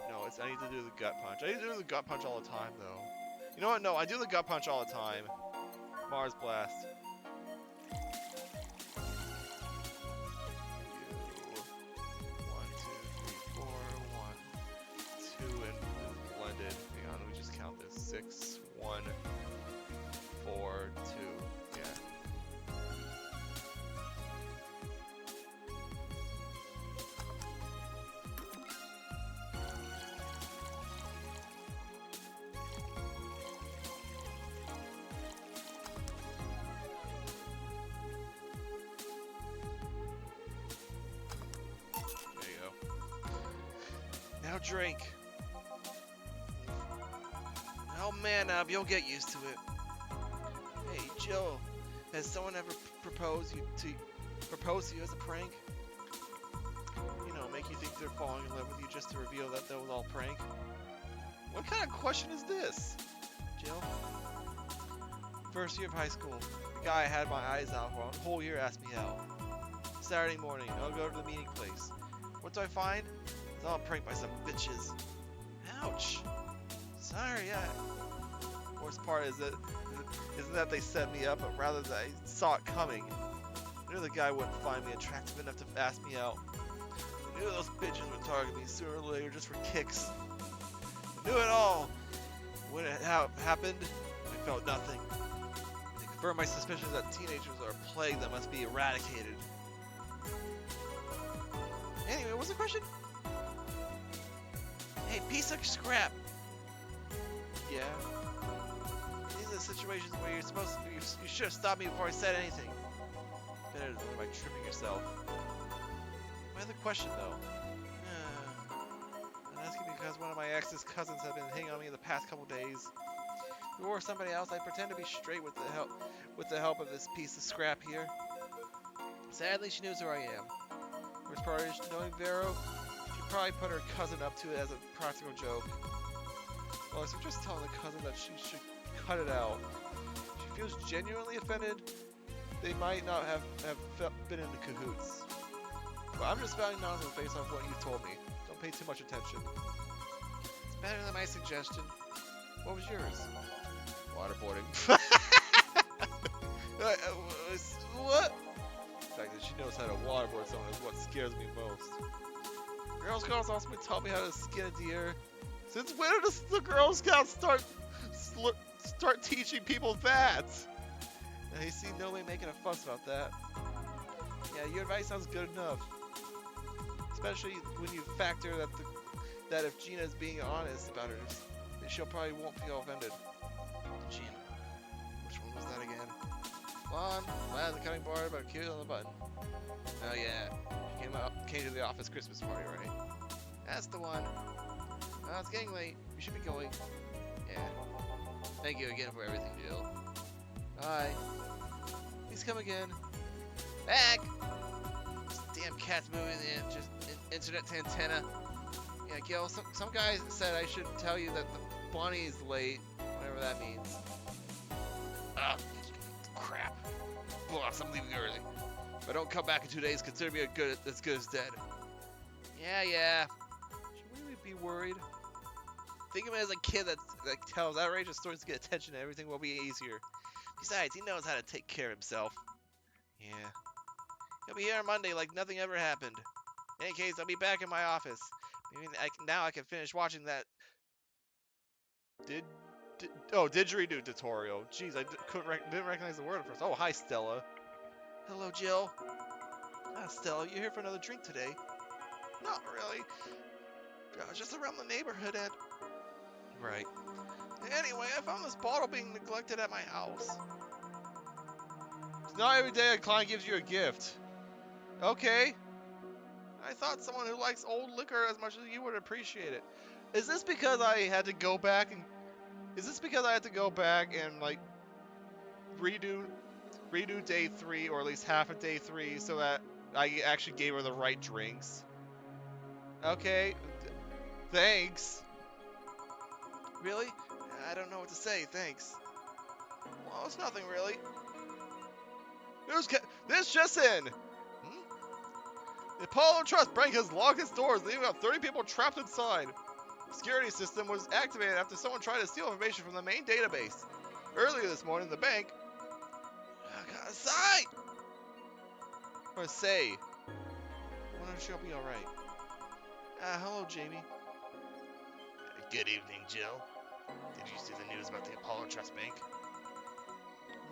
no, I need to do the gut punch. I need to do the gut punch all the time, though. You know what? No, I do the gut punch all the time. Mars Blast. 2, 1, 2, 3, 4, 1, 2, and blended. Hang on, let me just count this. 6, 1, 4, 2. Yeah. a drink. Oh man up, you'll get used to it. Hey Jill, has someone ever proposed to you as a prank? You know, make you think they're falling in love with you just to reveal that was all prank? What kind of question is this? Jill? First year of high school, the guy I had my eyes out for a whole year asked me out. Saturday morning, I'll go to the meeting place. What do I find? It's all pranked by some bitches. Ouch. Sorry, yeah. Worst part isn't that they set me up, but rather that I saw it coming. I knew the guy wouldn't find me attractive enough to ask me out. I knew those bitches would target me sooner or later just for kicks. I knew it all. When it happened, I felt nothing. It confirmed my suspicions that teenagers are a plague that must be eradicated. Anyway, what's the question? Hey, piece of scrap. Yeah. These are the situations where you should have stopped me before I said anything. It's better than by tripping yourself. My other question though. I'm asking because one of my ex's cousins have been hitting on me the past couple days. If it were somebody else, I'd pretend to be straight with the help of this piece of scrap here. Sadly, she knows who I am. Worst part is, knowing Vero, she probably put her cousin up to it as a practical joke. Well, so just telling the cousin that she should cut it out. She feels genuinely offended. They might not have been in the cahoots. But I'm just spouting nonsense based on what you told me. Don't pay too much attention. It's better than my suggestion. What was yours? Waterboarding. What? The fact that she knows how to waterboard someone is what scares me most. Girl Scouts also taught me how to skin a deer. Since when did the Girl Scouts start teaching people that? And I see no way making a fuss about that. Yeah, your advice sounds good enough. Especially when you factor that if Gina is being honest about her, then she'll probably won't feel offended. Gina. Which one was that again? Blonde, lad the cutting board, but cute on the button. Oh yeah, she came to the office Christmas party, right? That's the one. It's getting late. We should be going. Yeah. Thank you again for everything, Jill. Bye. Please come again. Back! This damn cat's moving in, just internet to antenna. Yeah, Gil, some guy said I should tell you that the bunny is late, whatever that means. Ah, crap. Boss, I'm leaving early. If I don't come back in 2 days, consider me as good as dead. Yeah. Should we be worried? Think of him as a kid that tells outrageous stories to get attention and everything will be easier. Besides, he knows how to take care of himself. Yeah. He'll be here on Monday like nothing ever happened. In any case, I'll be back in my office. Maybe now I can finish watching that didgeridoo tutorial. Jeez, I didn't recognize the word at first. Oh, hi, Stella. Hello, Jill. Stella, you here for another drink today? Not really. Just around the neighborhood and... Right. Anyway, I found this bottle being neglected at my house. It's not every day a client gives you a gift. Okay. I thought someone who likes old liquor as much as you would appreciate it. Is this because I had to go back and... like redo day 3, or at least half of day 3, so that I actually gave her the right drinks? Okay. Thanks. Really? I don't know what to say, thanks. Well, it's nothing really. This just in! The Apollo Trust Bank has locked its doors, leaving about 30 people trapped inside. The security system was activated after someone tried to steal information from the main database. Earlier this morning, the bank... got a sign! Or say... I wonder if she'll be alright. Hello, Jamie. Good evening, Jill. Did you see the news about the Apollo Trust Bank?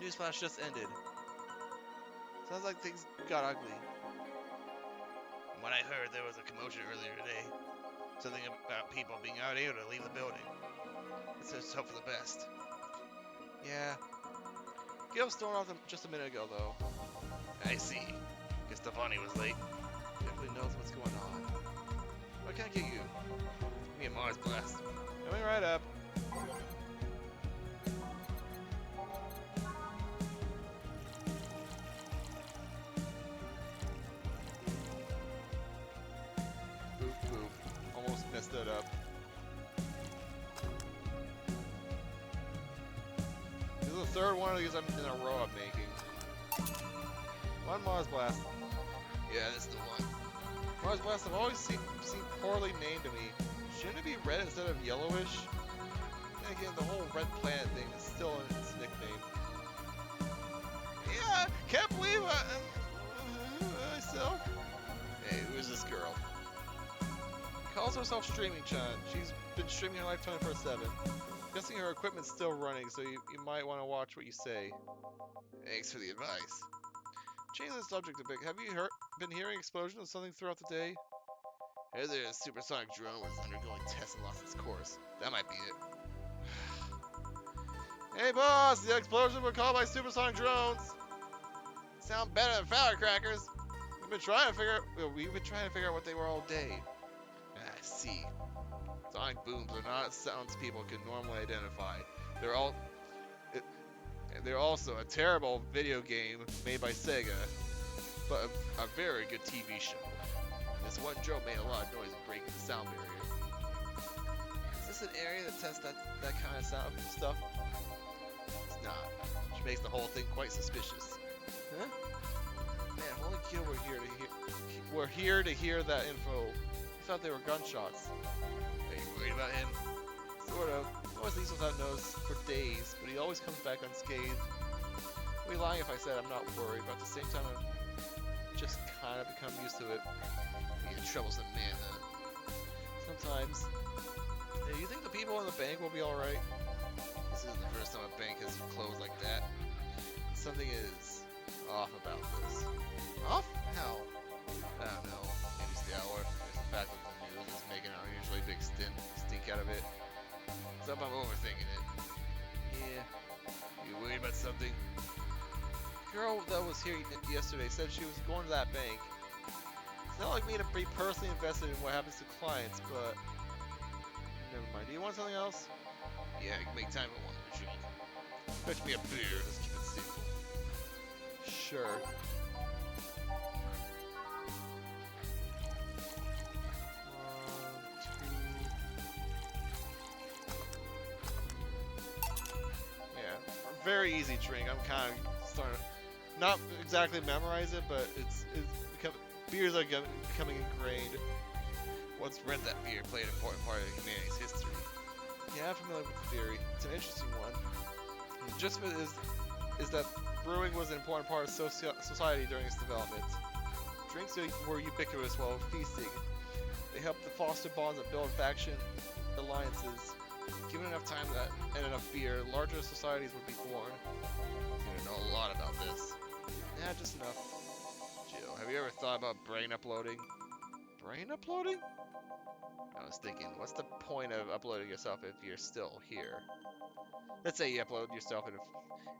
Newsflash just ended. Sounds like things got ugly. From what I heard, there was a commotion earlier today. Something about people being unable to leave the building. Let's just hope for the best. Yeah. Gil stormed off just a minute ago, though. I see. Guess the bunny was late. Definitely knows what's going on. What can I get you? Me and Mars Blast. Coming right up. Boop, boop. Almost messed it up. This is the third one of these in a row I'm making. One Mars Blast. Yeah, this is the one. Mars Blast have always seemed poorly named to me. Shouldn't it be red instead of yellowish? And again, the whole red planet thing is still in its nickname. Yeah, can't believe myself. Hey, who is this girl? Calls herself Streaming Chan. She's been streaming her life 24/7. Guessing her equipment's still running, so you might want to watch what you say. Thanks for the advice. Changing the subject a bit, have you been hearing explosions of something throughout the day? Hey there, a supersonic drone was undergoing tests and lost its course. That might be it. Hey boss, the explosion were caused by supersonic drones. Sound better than firecrackers. We've been trying to figure out what they were all day. I see. Sonic booms are not sounds people can normally identify. They're also a terrible video game made by Sega, but a very good TV show. This one drone made a lot of noise breaking the sound barrier. Is this an area that tests that kind of sound stuff? It's not. Which makes the whole thing quite suspicious. Huh? Man, holy kill, We're here to hear that info. We thought they were gunshots. Are you worried about him? Sort of. Always leaves without notice for days, but he always comes back unscathed. I'd be lying if I said I'm not worried, but at the same time I've just kind of become used to it. Being a troublesome man, huh? Sometimes. Hey, you think the people in the bank will be alright? This isn't the first time a bank has closed like that. Something is off about this. Off? How? I don't know. Maybe it's the hour. It's the fact that the news is making an unusually big stink out of it. So I'm overthinking it. Yeah. You worried about something? The girl that was here yesterday said she was going to that bank. It's not like me to be personally invested in what happens to clients, but never mind. Do you want something else? Yeah, I can make time for one machine. Fetch me a beer. Let's keep it simple. Sure. Very easy drink. I'm kind of starting to not exactly memorize it, but beers are becoming ingrained. Once read that beer played an important part of humanity's history. Yeah, I'm familiar with the theory. It's an interesting one. The gist of it is that brewing was an important part of society during its development. Drinks were ubiquitous while feasting. They helped to foster bonds that build faction alliances. Given enough time and enough beer, larger societies would be born. You know a lot about this. Yeah, just enough. Jill, have you ever thought about brain uploading? Brain uploading? I was thinking, what's the point of uploading yourself if you're still here? Let's say you upload yourself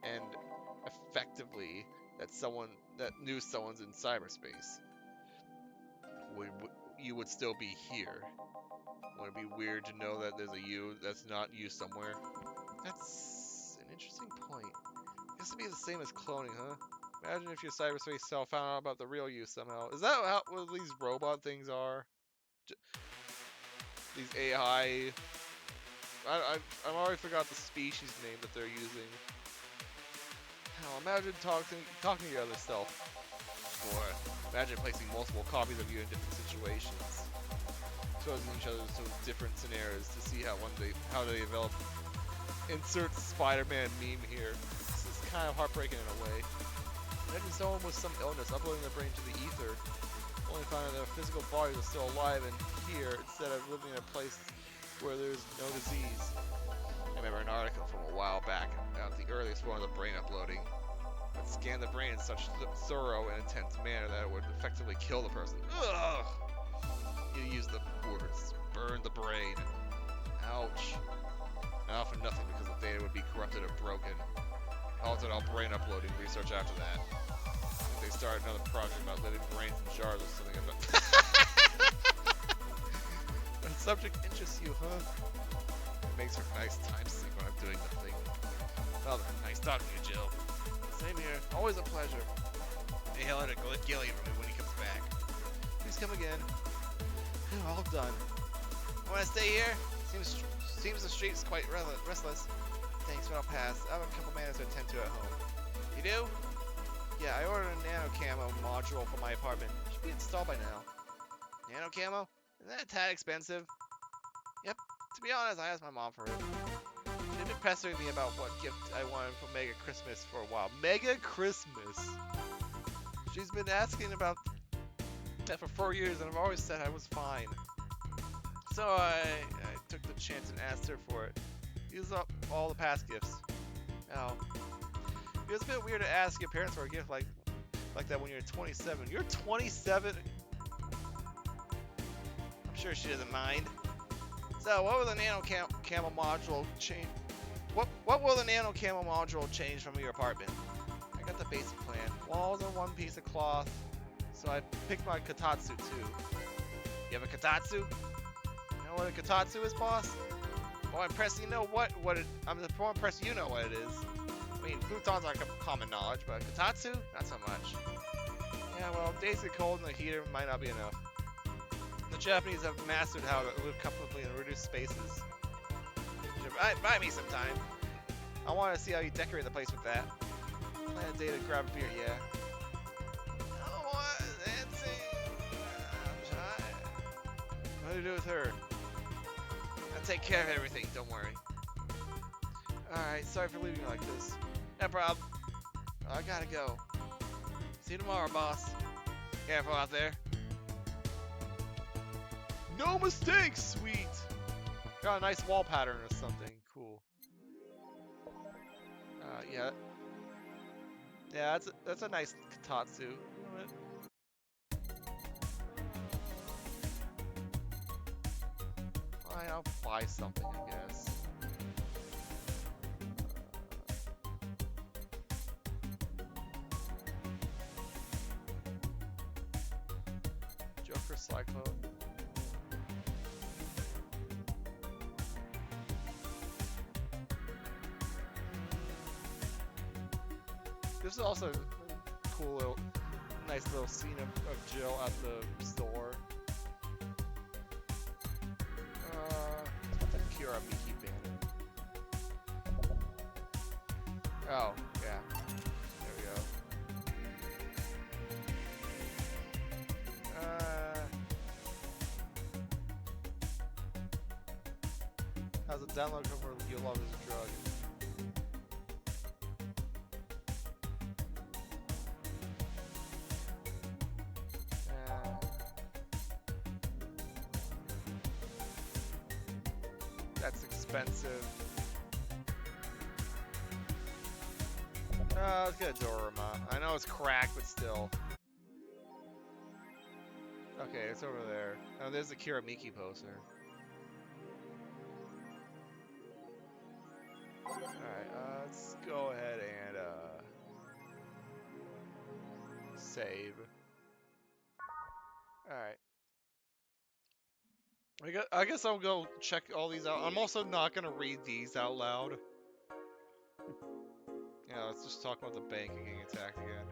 and effectively that knew someone's in cyberspace. You would still be here. Would it be weird to know that there's a you that's not you somewhere? That's an interesting point. I guess it'd be the same as cloning, huh? Imagine if your cyberspace self found out about the real you somehow. Is that what these robot things are? These AI... I've already forgot the species name that they're using. Hell, imagine talking to your other self. Or imagine placing multiple copies of you in different situations. Exposing each other to different scenarios to see how they develop. Insert Spider-Man meme here. This is kind of heartbreaking in a way. Imagine someone with some illness uploading their brain to the ether, only finding that their physical bodies are still alive and here instead of living in a place where there's no disease. I remember an article from a while back about the earliest form of the brain uploading. It scanned the brain in such thorough and intense manner that it would effectively kill the person. Ugh! You use the words, burn the brain. Ouch. Not for nothing because the data would be corrupted or broken. Halted all brain uploading research after that. They started another project about living brains in jars or something. That subject interests you, huh? It makes for a nice time sink when I'm doing nothing. Well then, nice talking to you, Jill. Same here. Always a pleasure. Hey, hail out a Gilly when he comes back. Please come again. All done. Want to stay here? Seems the street's quite restless. Thanks, but I'll pass. I have a couple matters to attend to at home. You do? Yeah, I ordered a nano camo module for my apartment. Should be installed by now. Nano camo? Isn't that a tad expensive? Yep. To be honest, I asked my mom for it. She's been pestering me about what gift I wanted for Mega Christmas for a while. Mega Christmas? She's been asking about that for 4 years, and I've always said I was fine. So I took the chance and asked her for it. Used up all the past gifts. Now, it was a bit weird to ask your parents for a gift like that when you're 27. You're 27? I'm sure she doesn't mind. So, what will the nano camo module change? What will the nano camo module change from your apartment? I got the basic plan. Walls and one piece of cloth. So I picked my katatsu too. You have a katatsu? You know what a katatsu is, boss? Oh, I'm impressed you know what it. I'm more impressed you know what it is. I mean, futons are common knowledge, but katatsu, not so much. Yeah, well, days get cold and the heater might not be enough. The Japanese have mastered how to live comfortably in reduced spaces. Buy me sometime. I want to see how you decorate the place with that. Plan a day to grab a beer, yeah. Oh, what? Dancing? I'm shy. What do you do with her? I'll take care of everything, don't worry. Alright, sorry for leaving you like this. No problem. I gotta go. See you tomorrow, boss. Careful out there. No mistakes, sweet! Got a nice wall pattern or something. Cool. Yeah. Yeah, that's a nice katatsu. You know what? Fine, I'll buy something, I guess. Joker Cyclone. This is also a cool little, nice little scene of Jill at the store. The Kira Miki banner. Oh, yeah. There we go. How's a download cover of You Love Is a Drug? That's expensive. Let's get a Dorama. I know it's cracked, but still. Okay, it's over there. Oh, there's the Kiramiki poster. Alright, let's go ahead and, save. Alright. I guess I'll go check all these out. I'm also not gonna read these out loud. Yeah, let's just talk about the bank and getting attacked again.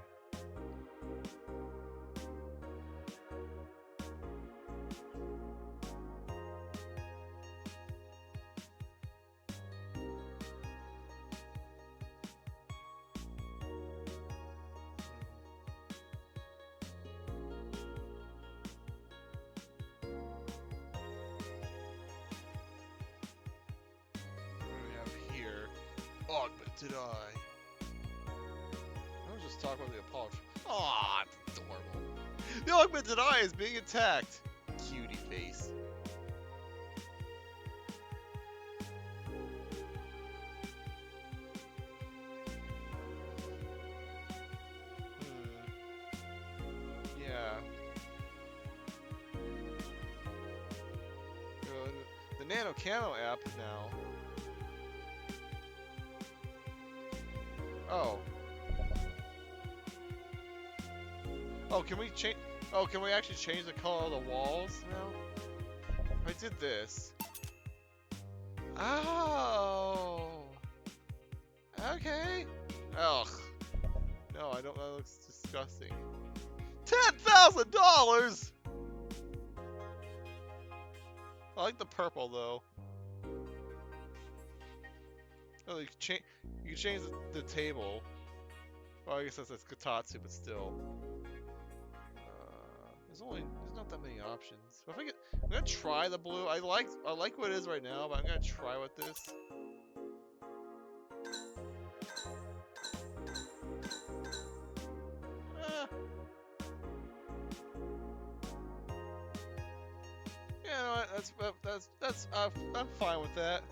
Augmented Eye. I'll just talk about the Apollo. Aw, it's adorable. The Augmented Eye is being attacked. Cutie face. Yeah. The Nano Camo app now. Oh. Oh, can we change? Oh, can we actually change the color of the walls now? if I did this. Oh. Okay. Ugh. No, I don't. That looks disgusting. $10,000. I like the purple though. Oh, you can change the table. Well, I guess that's Kotatsu, but still. There's not that many options. So if I'm gonna try the blue. I like what it is right now, but I'm gonna try with this. You know what? I'm fine with that.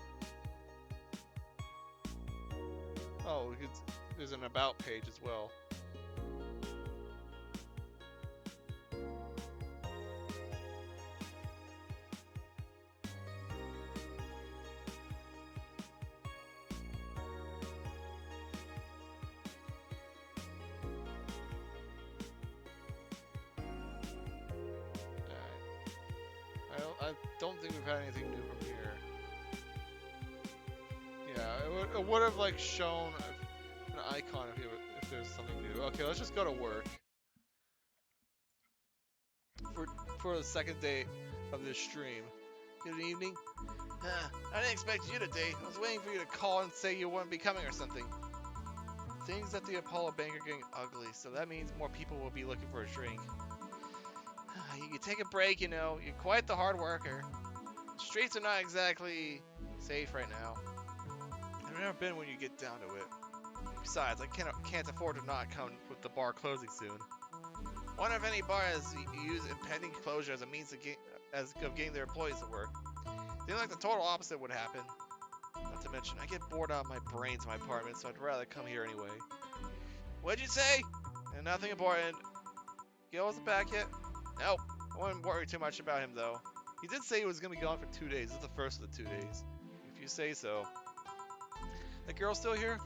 Oh, there's an about page as well. I don't think we've had anything new from here. Yeah, it would have like shown an icon if there's something new. Okay, let's just go to work. For the second day of this stream. Good evening. I didn't expect you today. I was waiting for you to call and say you wouldn't be coming or something. Things at the Apollo Bank are getting ugly, so that means more people will be looking for a drink. You take a break, you know. You're quite the hard worker. The streets are not exactly safe right now. I've never been when you get down to it. Besides, I can't afford to not come with the bar closing soon. Wonder if any bar has used impending closure as a means of getting their employees to work. Seems like the total opposite would happen. Not to mention, I get bored out of my brains in my apartment, so I'd rather come here anyway. What'd you say? Nothing important. Gil wasn't back yet? Nope. I wouldn't worry too much about him, though. He did say he was going to be gone for 2 days. This is the first of the 2 days. If you say so. The girl still here?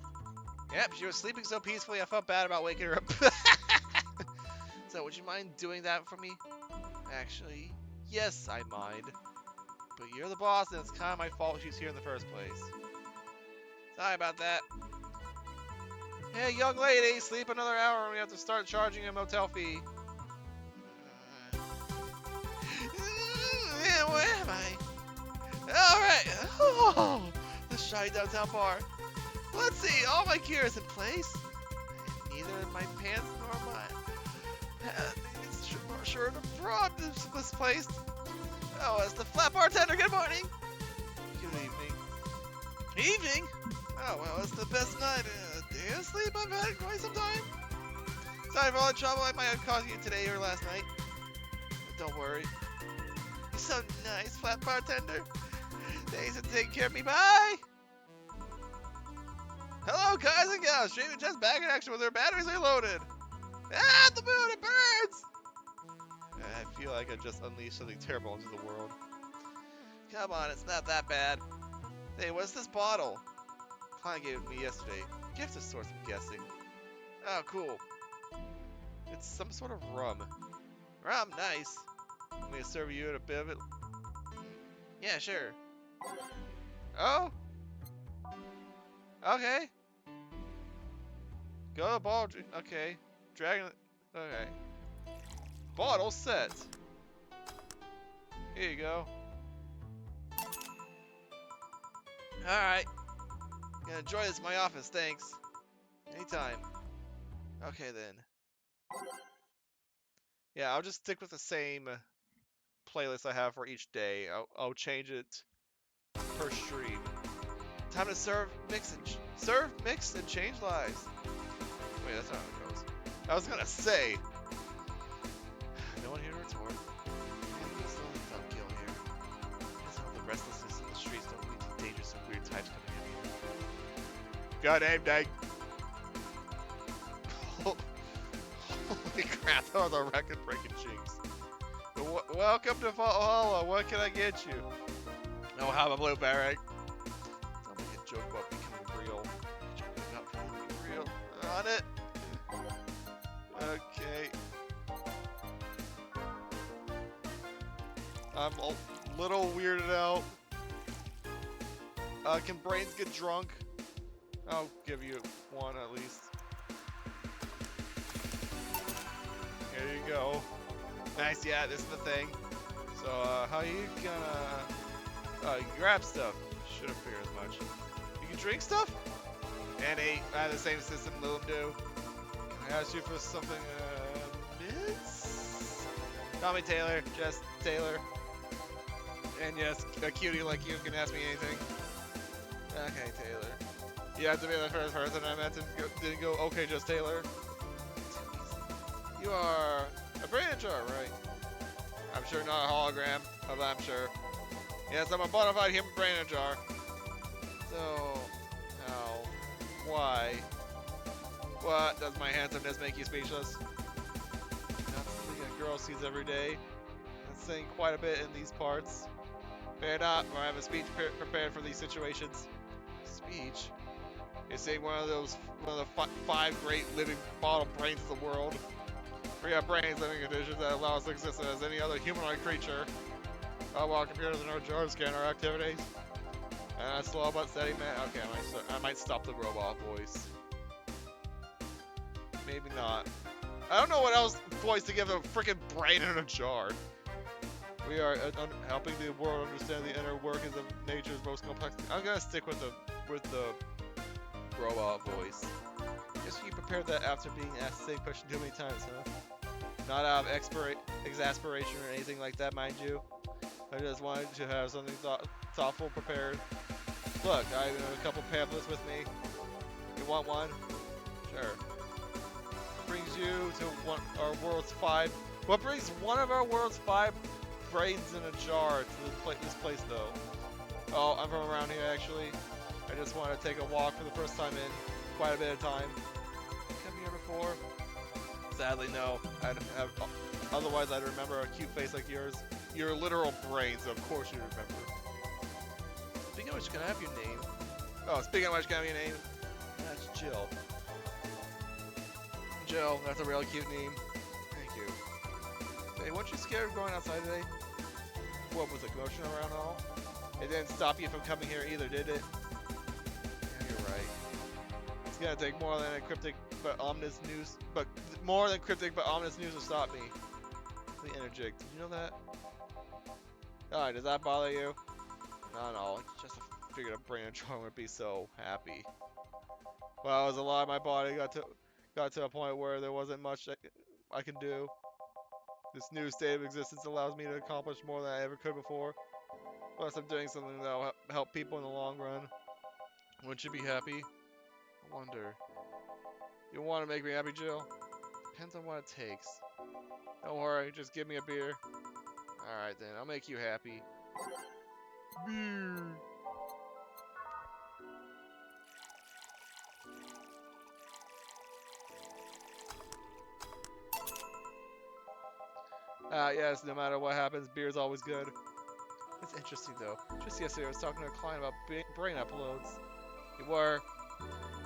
Yep, she was sleeping so peacefully I felt bad about waking her up. So, would you mind doing that for me? Actually, yes, I mind. But you're the boss, and it's kind of my fault she's here in the first place. Sorry about that. Hey, young lady, sleep another hour and we have to start charging a motel fee. Where am I? Alright. Oh, the shoddy downtown bar. Let's see, all my gear is in place. Neither in my pants nor my... It's sure to fraud misplaced. Oh, it's the flat bartender. Good morning. Good evening. Evening? Oh, well, it's the best night. Day of sleep I've had in quite some time. Sorry for all the trouble I might have caused you today or last night. But don't worry. You're so nice, flat bartender. Thanks for taking care of me. Bye. Hello, guys and gals. Streaming just back in action with their batteries reloaded. Ah, the moon, it burns! I feel like I just unleashed something terrible into the world. Come on, it's not that bad. Hey, what's this bottle? Klein gave it to me yesterday. Gift of sorts, I'm guessing. Oh, cool. It's some sort of rum. Rum, nice. I'm gonna serve you a bit of it. Yeah, sure. Oh? Okay. Go to the ball. Okay. Dragon. Okay. Bottle set. Here you go. Alright. Gonna enjoy this in my office, thanks. Anytime. Okay then. Yeah, I'll just stick with the same playlist I have for each day. I'll change it per stream. Time to serve, mix, and change lives. Wait, that's not how it goes. I was gonna say. No one here to retort. There's no without Gil here. Some of the restlessness in the streets don't lead to dangerous and weird types coming in here. God aim dag. Holy crap, that was a record-breaking jinx. Welcome to Valhalla. What can I get you? No, have a blue barrack. Sounds like a joke about becoming real. Not becoming real. On it. Okay. Little weirded out. Can brains get drunk? I'll give you one at least. Here you go. Nice, yeah, this is the thing. So, how you gonna... you can grab stuff. Should have figured as much. You can drink stuff? And the same system Lilum do. Can I ask you for something, miss? Call me Taylor, just Taylor. And yes, a cutie like you can ask me anything. Okay, Taylor. You have to be the first person I met didn't go, okay, just Taylor. You are a brain jar, right? I'm sure not a hologram, but I'm sure. Yes, I'm a bona fide human brain in a jar. So, how? Why? What? Does my handsomeness make you speechless? Not something a girl sees every day. That's saying quite a bit in these parts. Fair not, or I have a speech prepared for these situations. Speech? You're saying one of the five great living bottle brains of the world. We have brains living conditions that allow us to exist as any other humanoid creature. While computers in our jars scan our activities. And slow but steady man. Okay, I might stop the robot voice. Maybe not. I don't know what else voice to give a freaking brain in a jar. We are helping the world understand the inner workings of nature's most complex. I'm gonna stick with the robot voice. Guess you prepared that after being asked the same question too many times, huh? Not out of exasperation or anything like that, mind you. I just wanted to have something thoughtful prepared. Look, I have a couple pamphlets with me. You want one? Sure. Brings you to our world's five. What brings one of our world's five brains in a jar to this place, though? Oh, I'm from around here, actually. I just want to take a walk for the first time in quite a bit of time. Come here before? Sadly, no. Otherwise, I'd remember a cute face like yours. Your literal brains, of course you remember. Speaking of which, can I have your name? Oh, speaking of which, can I have your name? That's Jill. Jill, that's a real cute name. Thank you. Hey, weren't you scared of going outside today? What, was the commotion around all? It didn't stop you from coming here either, did it? Yeah, you're right. It's gonna take more than cryptic but ominous news to stop me. The interject. Did you know that? Alright, does that bother you? No, just figured a brain and charm would be so happy. Well, as a lot of my body got to a point where there wasn't much I can do. This new state of existence allows me to accomplish more than I ever could before. Plus, I'm doing something that'll help people in the long run. Wouldn't you be happy? I wonder. You want to make me happy, Jill? Depends on what it takes. Don't worry, just give me a beer. Alright then, I'll make you happy. Beer. Yes, no matter what happens, beer's always good. It's interesting though. Just yesterday I was talking to a client about brain uploads. You were?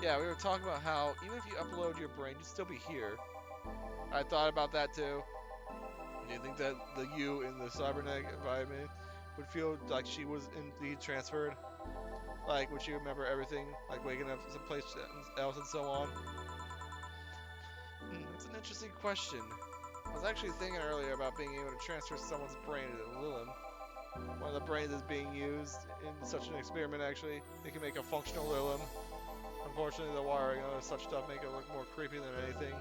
Yeah, we were talking about how even if you upload your brain, you'd still be here. I thought about that too. Do you think that the you in the cybernetic environment would feel like she was indeed transferred? Like, would she remember everything? Like waking up someplace else and so on? It's an interesting question. I was actually thinking earlier about being able to transfer someone's brain to Lilum. One of the brains is being used in such an experiment, actually. They can make a functional Lilum. Unfortunately, the wiring of such stuff make it look more creepy than anything.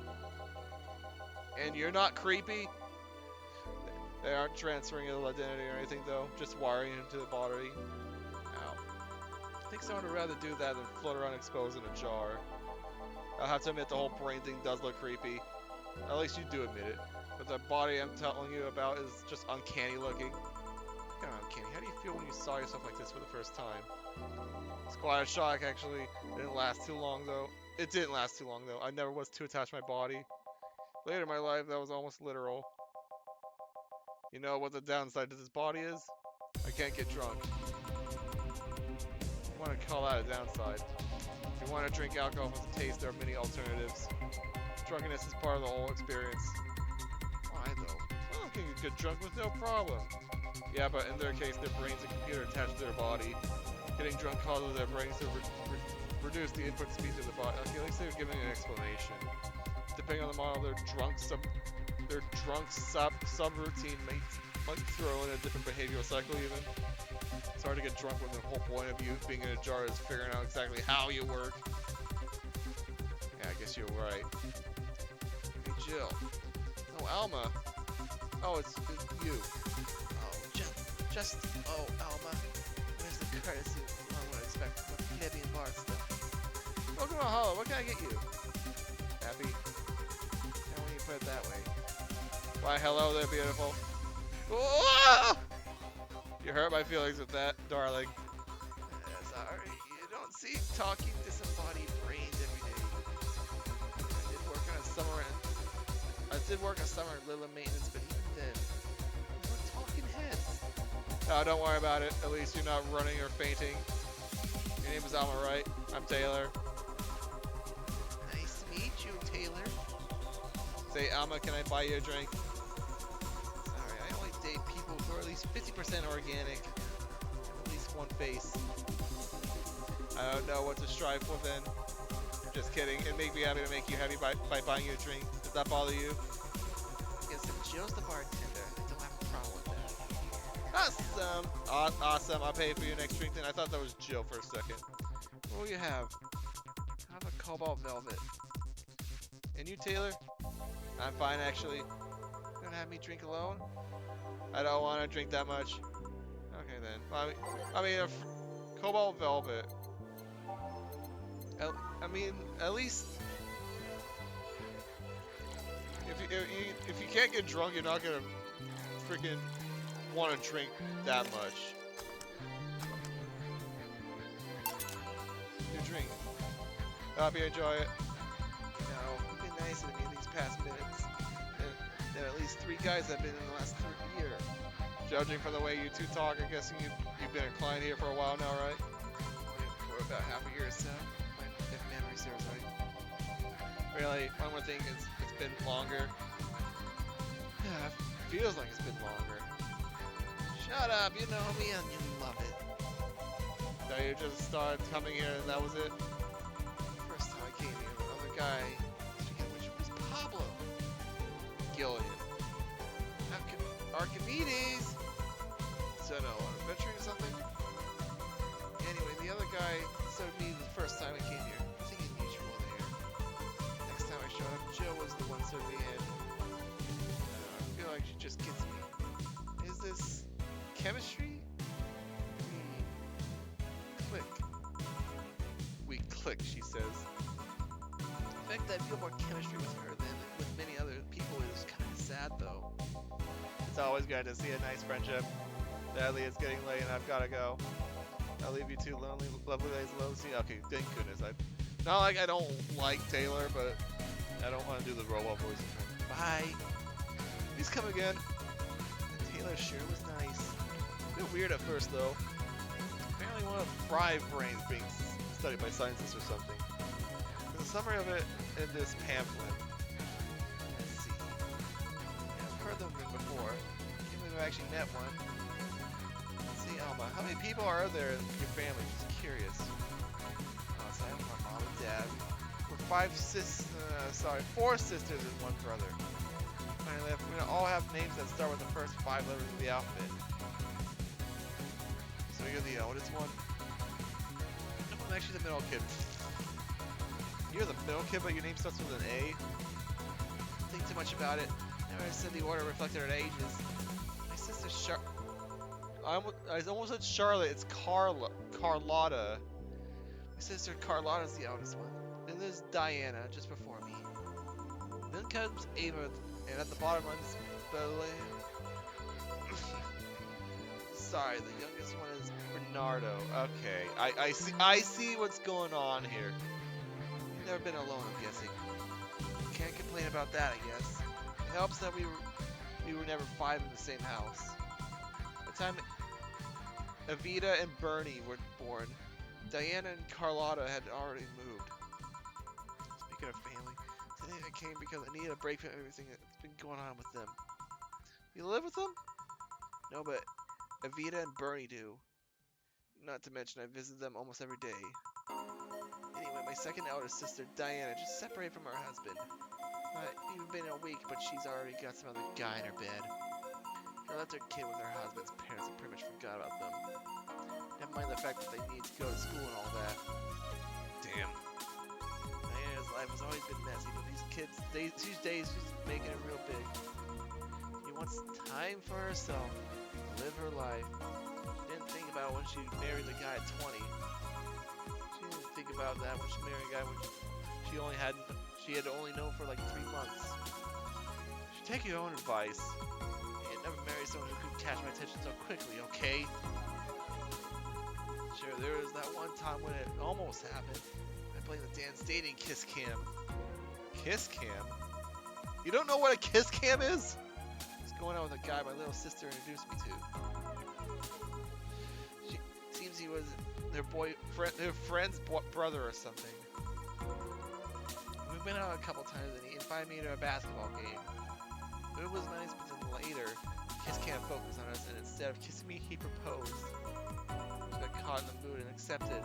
And you're not creepy? They aren't transferring ill identity or anything, though. Just wiring into the body. Ow. I think someone would rather do that than float around exposed in a jar. I'll have to admit the whole brain thing does look creepy. At least you do admit it. But the body I'm telling you about is just uncanny looking. Kind of uncanny. How do you feel when you saw yourself like this for the first time? It's quite a shock, actually. It didn't last too long, though. It didn't last too long, though. I never was too attached to my body. Later in my life, that was almost literal. You know what the downside to this body is? I can't get drunk. I want to call that a downside. If you want to drink alcohol for the taste, there are many alternatives. Drunkenness is part of the whole experience. Why though? I can get drunk with no problem. Yeah, but in their case, their brain's a computer attached to their body. Getting drunk causes their brains to reduce the input speed to the body. Okay, at least they're giving an explanation. Depending on the model, their drunk subroutine might throw in a different behavioral cycle even. It's hard to get drunk when the whole point of you being in a jar is figuring out exactly how you work. Yeah, I guess you're right. Hey, Jill. Oh, Alma. Oh, it's you. Oh, Alma. Where's the courtesy one would expect from a plebeian bar stuff? Welcome to Hollow. What can I get you? Happy? How when you put it that way? Why, hello there, beautiful. Whoa! You hurt my feelings with that, darling. Sorry, you don't see talking disembodied brains every day. I did work a summer Lilla maintenance, but even then, we were talking heads. Oh, don't worry about it. At least you're not running or fainting. Your name is Alma, right? I'm Taylor. Nice to meet you, Taylor. Say, Alma, can I buy you a drink? Sorry, I only date people who are at least 50% organic. At least one face. I don't know what to strive for then. Just kidding. It'd make me happy to make you happy by buying you a drink. Does that bother you? I guess if Jill's the bartender, I don't have a problem with that. Awesome. Awesome. I'll pay for your next drink then. I thought that was Jill for a second. What will you have? I have a cobalt velvet. And you, Taylor? I'm fine, actually. You gonna have me drink alone? I don't want to drink that much. Okay, then. I mean, Cobalt Velvet. I mean, at least if you can't get drunk, you're not gonna freaking want to drink that much. Your drink. Hope you enjoy it. You know, you've been nicer to me these past minutes than at least 3 guys I've been in the last 3 years. Judging from the way you two talk, I'm guessing you've been a client here for a while now, right? For about half a year or so, if memory serves right. Really? One more thing is it's been longer. Yeah, Feels like it's been longer. shut up, you know me and you love it. So you just started coming here and that was it? First time I came here, the other guy, which was Pablo. Gillian. Archimedes! So no, adventuring or something? Anyway, the other guy served me the first time I came here. Nothing unusual there. Next time I showed up, Jill was the one serving me in. I feel like she just gets me. Is this chemistry? We click. We click, she says. The fact that I feel more chemistry with her than with many other people is kind of sad, though. It's always good to see a nice friendship. Sadly, it's getting late and I've gotta go. I'll leave you two lovely days alone. See, okay, thank goodness. Not like I don't like Taylor, but I don't want to do the robot voice. Bye. Please come again. The Taylor sure was nice. A bit weird at first, though. Apparently, one of 5 brains being studied by scientists or something. There's a summary of it in this pamphlet. Let's see. I've heard of them before. Can't believe I've actually met one. Let's see, Alma. How many people are there in your family? Just curious. Oh, so I have my mom and dad. We're 4 sisters and 1 brother. Finally, we're gonna all have names that start with the first 5 letters of the alphabet. So you're the oldest one? No, I'm actually the middle kid. You're the middle kid, but your name starts with an A? Don't think too much about it. Never said the order reflected our ages. My sister I almost said Charlotte. It's Carlotta. My sister Carlotta's the eldest one. Then there's Diana, just before me. Then comes Ava, and at the bottom runs Belen. Sorry, the youngest one is Bernardo. Okay, I see what's going on here. You've never been alone, I'm guessing. Can't complain about that, I guess. It helps that we were never 5 in the same house. By the time Evita and Bernie were born, Diana and Carlotta had already moved. Speaking of family, today I came because I needed a break from everything that's been going on with them. You live with them? No, but Evita and Bernie do. Not to mention I visit them almost every day. Anyway, my second eldest sister, Diana, just separated from her husband. Not even been a week, but she's already got some other guy in her bed. She left her kid with her husband's parents and pretty much forgot about them. Never mind the fact that they need to go to school and all that. Damn. Diana's life has always been messy, but these days she's making it real big. She wants time for herself, to live her life. She didn't think about when she married the guy at 20. She didn't think about that when she married a guy when she had only known for like 3 months. You should take your own advice. And never marry someone who could catch my attention so quickly, okay? Sure, there was that one time when it almost happened. I played the dance dating kiss cam. Kiss cam? You don't know what a kiss cam is? I was going out with a guy my little sister introduced me to. Seems he was their friend's brother or something. We've been out a couple times and he invited me to a basketball game. It was nice, but then later, Kiss cam focused on us and instead of kissing me, he proposed. I got caught in the mood and accepted.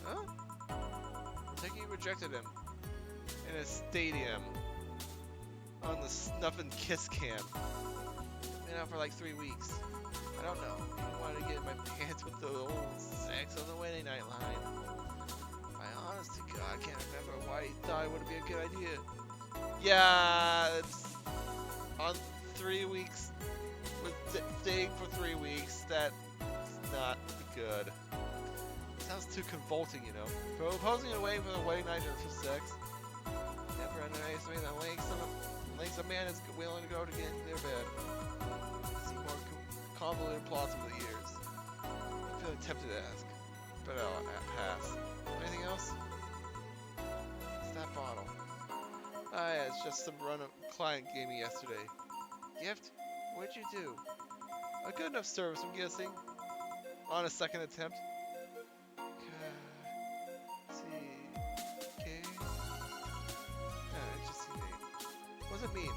Huh? I think he rejected him. In a stadium. On the snuff and kiss cam. Been out for like 3 weeks. I don't know. I wanted to get in my pants with the old sex on the wedding night line. My honest to God, I can't remember why he thought it would be a good idea. Yeah, it's on 3 weeks. With dating for 3 weeks, that's not good. Sounds too convolting, you know. Proposing away from the wedding night just for sex. Never underestimate the lengths a man is willing to go to get into their bed. I've seen more convoluted plots over the years. I'm feeling tempted to ask, but I'll pass. Anything else? It's that bottle. Ah, yeah, it's just some random client gave me yesterday. Gift? What'd you do? A good enough service, I'm guessing. On a second attempt. C-K? Interesting name. What does it mean?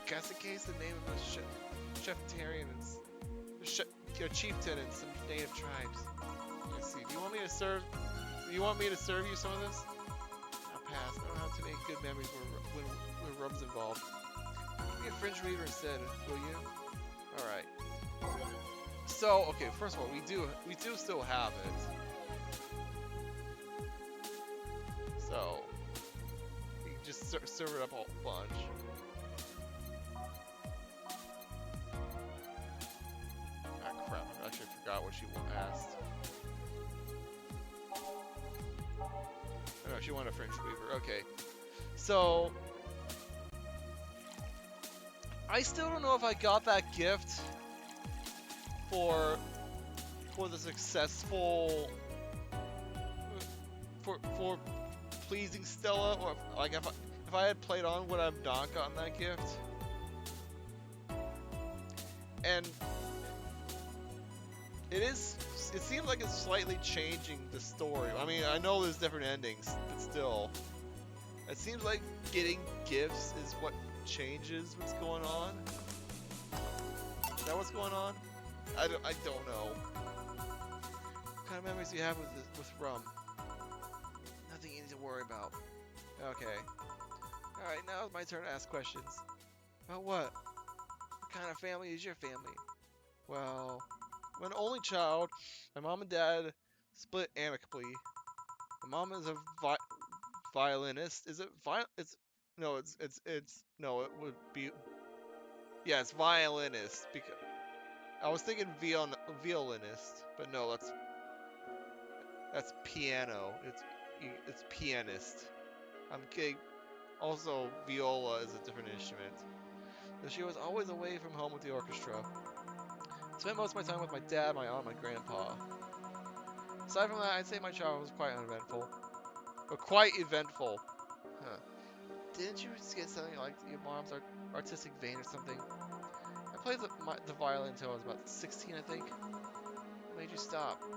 Kasake the name of a chieftain in some native tribes. Let's see. Do you want me to serve you some of this? I'll pass. I don't have to make good memories when rum's involved. Give me a fringe weaver instead, will you? Alright. So, okay, first of all, we do still have it. So, we can just serve it up a bunch. Ah, crap, I actually forgot what she asked. Oh, no, she wanted a French weaver, okay. So, I still don't know if I got that gift for the successful for pleasing Stella, or like if I had played on, would I have not gotten that gift? And it seems like it's slightly changing the story. I mean, I know there's different endings, but still, it seems like getting gifts is what changes what's going on. Is that what's going on? I don't know. What kind of memories do you have with rum? Nothing you need to worry about. Okay. Alright, now it's my turn to ask questions. About what? What kind of family is your family? Well, I'm an only child. My mom and dad split amicably. My mom is a violinist. Is it no, no, it would be, yeah, it's violinist, because I was thinking violinist, but no, that's piano. It's pianist. I'm kidding. Also, viola is a different instrument. So she was always away from home with the orchestra. I spent most of my time with my dad, my aunt, my grandpa. Aside from that, I'd say my childhood was quite uneventful. But quite eventful. Huh. Didn't you get something like your mom's artistic vein or something? I played the violin until I was about 16, I think. What made you stop? I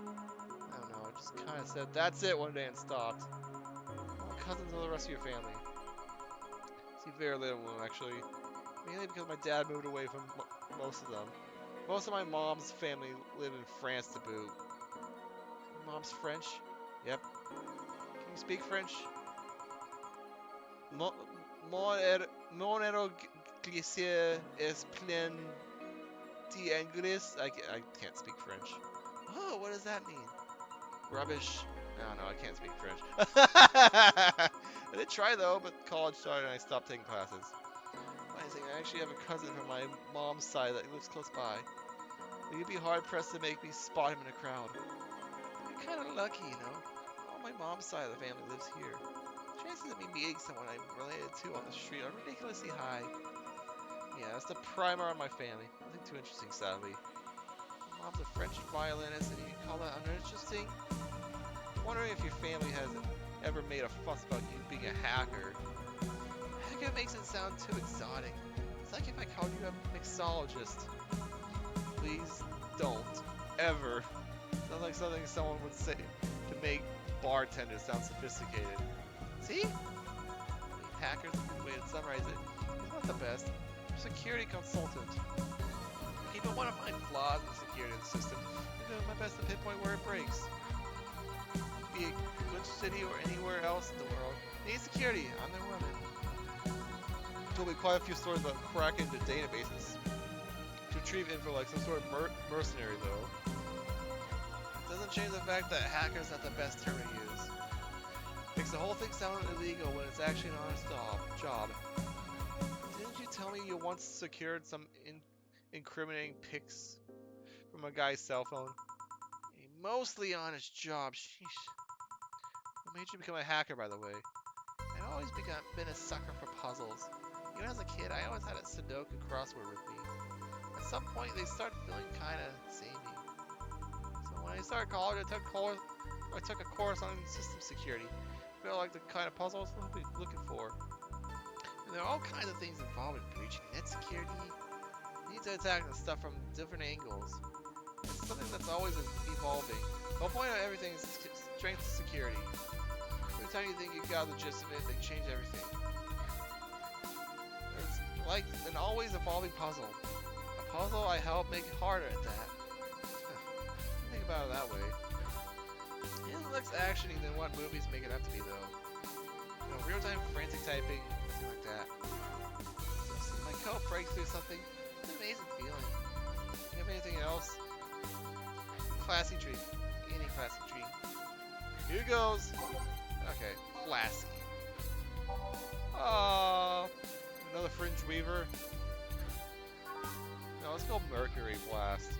don't know, I just kind of said, that's it one day and stopped. What cousins of the rest of your family? See very little of them, actually. Mainly because my dad moved away from most of them. Most of my mom's family live in France to boot. Mom's French? Yep. Can you speak French? Mon, mon anglais est plein d'anglais. I can't speak French. Oh, what does that mean? Rubbish. No, I can't speak French. I did try though, but college started and I stopped taking classes. Funny thing, I actually have a cousin from my mom's side that lives close by. But you'd be hard pressed to make me spot him in a crowd. You're kind of lucky, you know. All my mom's side of the family lives here. Chances of me meeting someone I'm related to on the street are ridiculously high. Yeah, that's the primer on my family. Nothing too interesting, sadly. My mom's a French violinist, and you call that uninteresting? I'm wondering if your family has ever made a fuss about you being a hacker. Hacker makes it sound too exotic. It's like if I called you a mixologist. Please don't. Ever. Sounds like something someone would say to make bartenders sound sophisticated. See? Hacker's a good way to summarize it. He's not the best. Security consultant. People want to find flaws in the security of the system. I'm doing my best to pinpoint where it breaks. Be it good city or anywhere else in the world. Need security. I'm the woman. Told me quite a few stories about cracking into databases to retrieve info like some sort of mercenary, though. Doesn't change the fact that hacker's not the best term to use. Makes the whole thing sound illegal when it's actually an honest job. Didn't you tell me you once secured some incriminating pics from a guy's cell phone? A mostly honest job, sheesh. What made you become a hacker, by the way? I've always been a sucker for puzzles. Even as a kid, I always had a Sudoku crossword with me. At some point, they started feeling kinda samey. So when I started college, I took a course on system security. I feel like the kind of puzzles I'll be looking for. And there are all kinds of things involved in breaching net security. You need to attack the stuff from different angles. It's something that's always evolving. The whole point of everything is strength of security. Every time you think you got the gist of it, they change everything. It's like an always evolving puzzle. A puzzle I help make it harder at that. Think about it that way. It looks actiony than what movies make it up to be, though. You know, real-time frantic typing, something like that. So my code breaks through something. It's an amazing feeling. You have anything else? Classy tree. Any classy tree. Here goes. Okay, classy. Another fringe weaver. No, let's go Mercury Blast.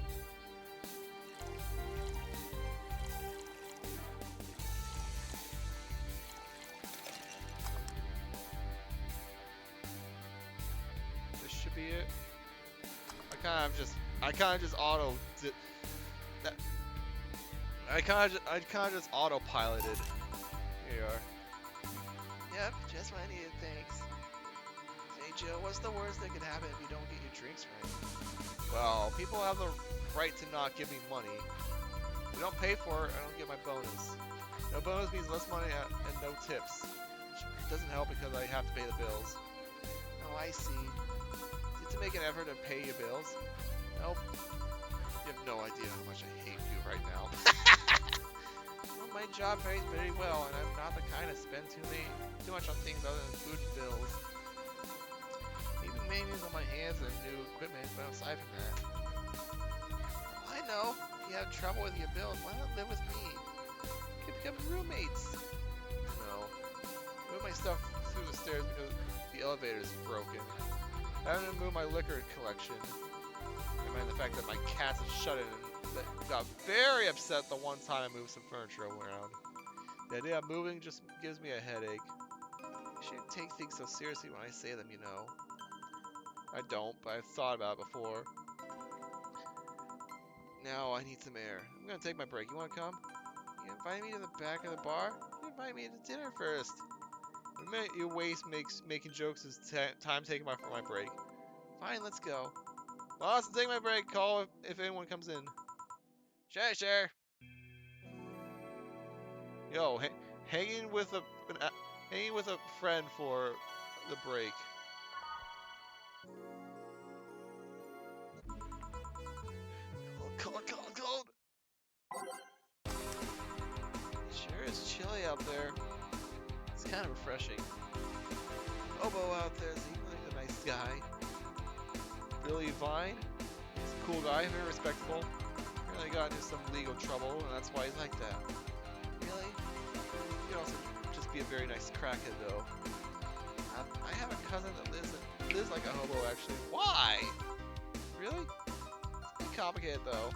This should be it. I kind of just auto did that. I kind of just autopiloted. Here you are. Yep, just what I needed. Thanks. Hey Joe, what's the worst that could happen if you don't get your drinks right? Well, people have the right to not give me money. If you don't pay for it, I don't get my bonus. No bonus means less money and no tips. Which doesn't help because I have to pay the bills. Oh, I see. Is it to make an effort to pay your bills? Nope. You have no idea how much I hate you right now. Well, my job pays very well, and I'm not the kind to spend too much on things other than food and bills. Maybe maintenance on my hands and new equipment, but aside from that, I know. If you have trouble with your bills, why not live with me? You can become roommates. No. Move my stuff through the stairs because the elevator is broken. I haven't moved my liquor collection. Never mind the fact that my cats have shut it and got very upset the one time I moved some furniture around. The idea of moving just gives me a headache. I shouldn't take things so seriously when I say them, you know. I don't, but I've thought about it before. Now I need some air. I'm gonna take my break. You wanna come? You invite me to the back of the bar? You invite me to dinner first. The minute you waste making jokes is time taking for my break. Fine, let's go. Boss, take my break. Call if anyone comes in. Sure. Yo, hanging with a friend for the break. refreshing. Hobo out there seems like a nice guy. Billy Vine, he's a cool guy, very respectable. Really got into some legal trouble, and that's why he's like that. Really? He could also just be a very nice crackhead, though. I have a cousin that lives like a hobo, actually. Why? Really? It's pretty complicated, though.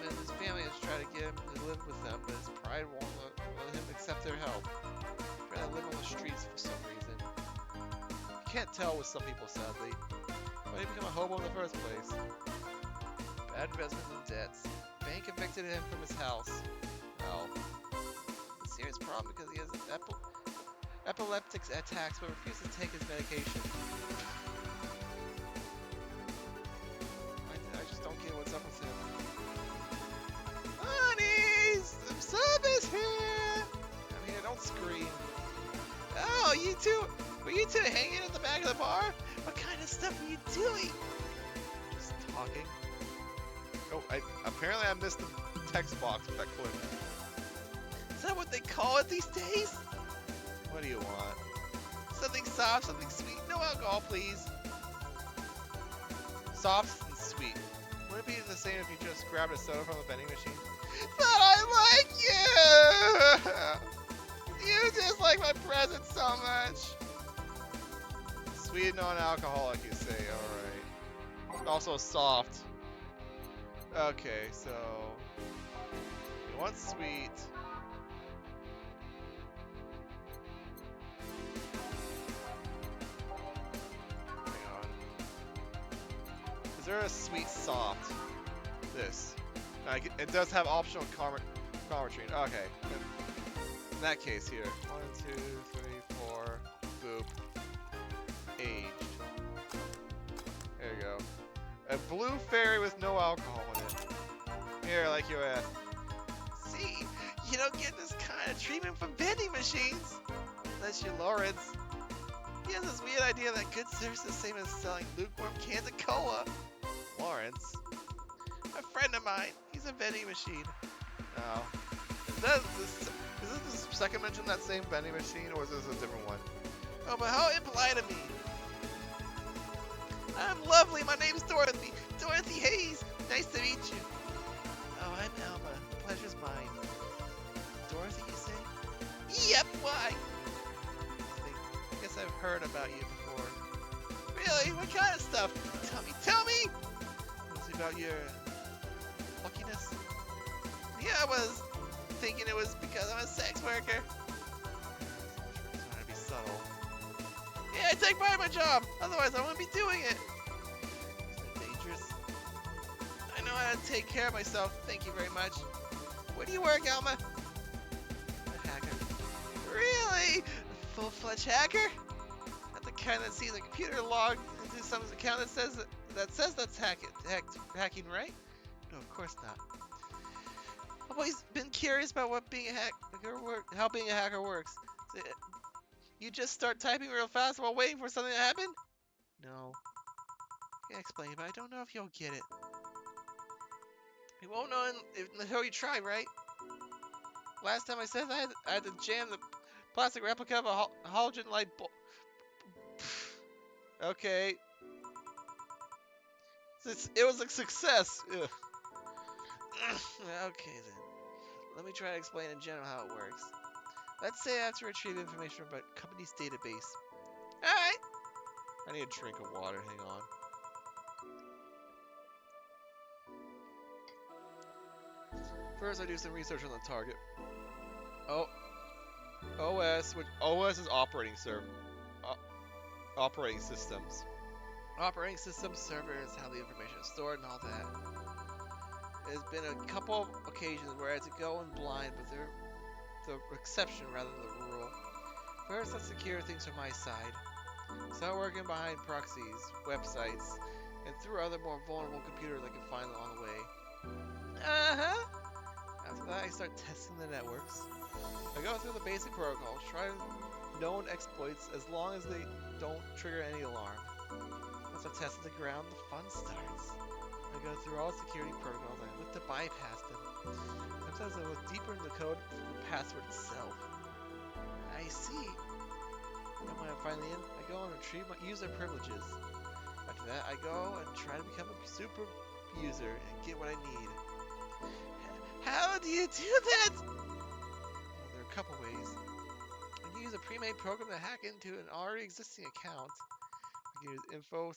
And his family has tried to get him to live with them, but his pride won't let him accept their help. He's trying to live on the streets for some reason. You can't tell with some people, sadly. Why did he become a hobo in the first place? Bad investments and debts. Bank evicted him from his house. Well, a serious problem because he has epileptic attacks but refuses to take his medication. I just don't get what's up with him. Honey, some service here! I mean, don't scream. Oh, you two, were you two hanging at the back of the bar? What kind of stuff were you doing? Just talking. Oh, apparently I missed the text box with that clip. Is that what they call it these days? What do you want? Something soft, something sweet. No alcohol, please. Soft and sweet. Would it be the same if you just grabbed a soda from the vending machine? But I like you! You just like my present so much. Sweet non-alcoholic, you say. Alright. Also soft. Okay, so... You want sweet. Hang on. Is there a sweet soft? This. It does have optional Comertrine. Okay. In that case here. 1, 2, 3, 4. Boop. Aged. There you go. A blue fairy with no alcohol in it. Here, like you asked. See, you don't get this kind of treatment from vending machines. Unless you're Lawrence. He has this weird idea that good service is the same as selling lukewarm cans of cola. Lawrence? A friend of mine, he's a vending machine. Oh. Is this the second mention of that same vending machine, or is this a different one? Oh, but how impolite of me. I'm lovely, my name's Dorothy. Dorothy Hayes. Nice to meet you. Oh, I'm Alma. The pleasure's mine. Dorothy, you say? Yep, why? I guess I've heard about you before. Really? What kind of stuff? Tell me! Was it about your luckiness? Yeah, I was thinking it was because I'm a sex worker. Trying to be subtle. Yeah, I take pride in my job. Otherwise, I wouldn't be doing it. Is that dangerous? I know how to take care of myself. Thank you very much. Where do you work, Alma? A hacker. Really? A full-fledged hacker? Not the kind that sees a computer logged into someone's account that says that's hacking, right? No, of course not. I've always been curious about what being a hacker how being a hacker works. You just start typing real fast while waiting for something to happen? No. I can't explain, but I don't know if you'll get it. You won't know until you try, right? Last time I said I had to jam the plastic replica of a halogen light bulb. Okay. It was a success. Ugh. Okay then. Let me try to explain in general how it works. Let's say I have to retrieve information from a company's database. Alright. I need a drink of water, hang on. First, I do some research on the target. Oh, OS is operating operating systems. Operating system servers, how the information is stored, and all that. There's been a couple of occasions where I had to go in blind, but they're the exception rather than the rule. First, let's secure things from my side. Start working behind proxies, websites, and through other more vulnerable computers I can find along the way. After that, I start testing the networks. I go through the basic protocols, try known exploits as long as they don't trigger any alarm. Once I've tested the ground, the fun starts. I go through all security protocols and I look to bypass them. Sometimes I look deeper into the code for the password itself. I see. And when I'm finally in, I go and use their privileges. After that, I go and try to become a super user and get what I need. How do you do that? Well, there are a couple ways. I can use a pre-made program to hack into an already existing account. I can use info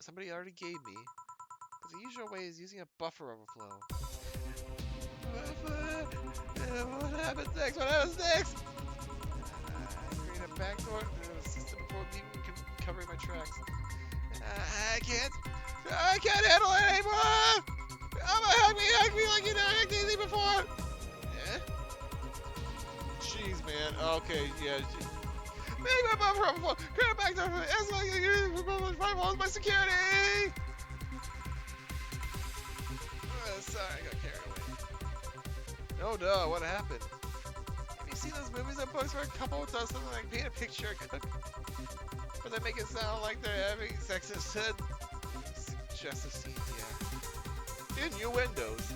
somebody already gave me. But the usual way is using a buffer overflow. What happens next? What happens next? I create a backdoor to the system before even covering my tracks. I can't handle it anymore! Hug me like you never hacked anything before! Yeah? Jeez, man. Okay, yeah. Make my buffer overflow! Create a backdoor for my security! Sorry, I got carried away. No, duh, what happened? Have you seen those movies and books where a couple does something like paint a picture and cook? But they make it sound like they're having sex instead? Suggestive scenes, yeah. Innuendos.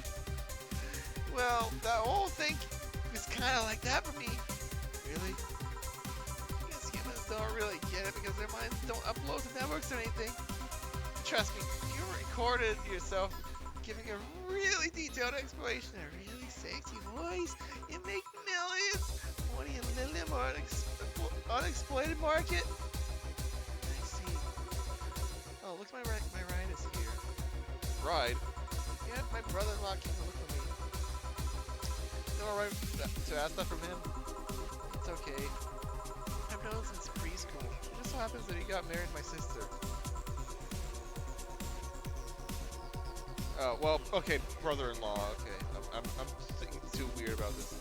Well, that whole thing is kind of like that for me. Really? I guess humans don't really get it because their minds don't upload to networks or anything. Trust me, you recorded yourself giving a really detailed explanation in a really sexy voice. You make millions. What do you live on unexploited market? I see. Oh, looks my ride is here. Ride? Yeah, my brother-in-law came to look for me. You know, right to ask that from him? It's okay. I've known him since preschool. It just so happens that he got married to my sister. Well, okay, brother-in-law. Okay, I'm thinking too weird about this.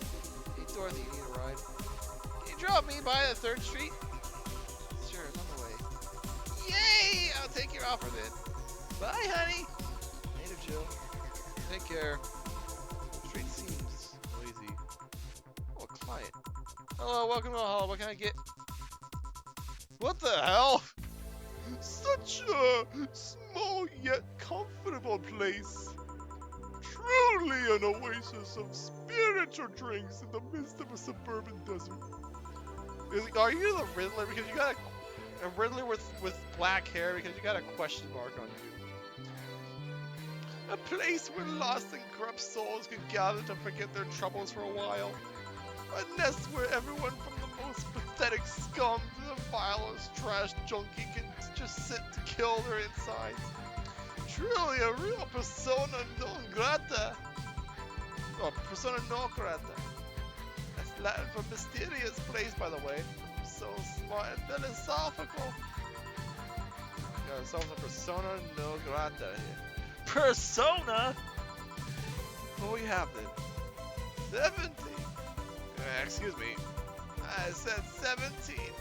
Hey, Dorothy, you need a ride? Can you drop me by the 3rd Street? Sure, it's on the way. Yay! I'll take your offer then. Bye, honey. Later, Jill. Take care. Street seems noisy. Oh, a client. Hello, welcome to the hall. What can I get? What the hell? Such a small yet comfortable place. Truly an oasis of spiritual drinks in the midst of a suburban desert. Are you the Riddler? Because you got a Riddler with black hair because you got a question mark on you. A place where lost and corrupt souls can gather to forget their troubles for a while. A nest where everyone from the most pathetic scum to the vilest trash junkie can just sit to kill their insides. Truly a real persona non grata. Oh, persona non grata. That's Latin for mysterious place, by the way. So smart and philosophical. Yeah, it sounds like persona non grata here. Persona? What do we have then? 70. Excuse me. I said 17.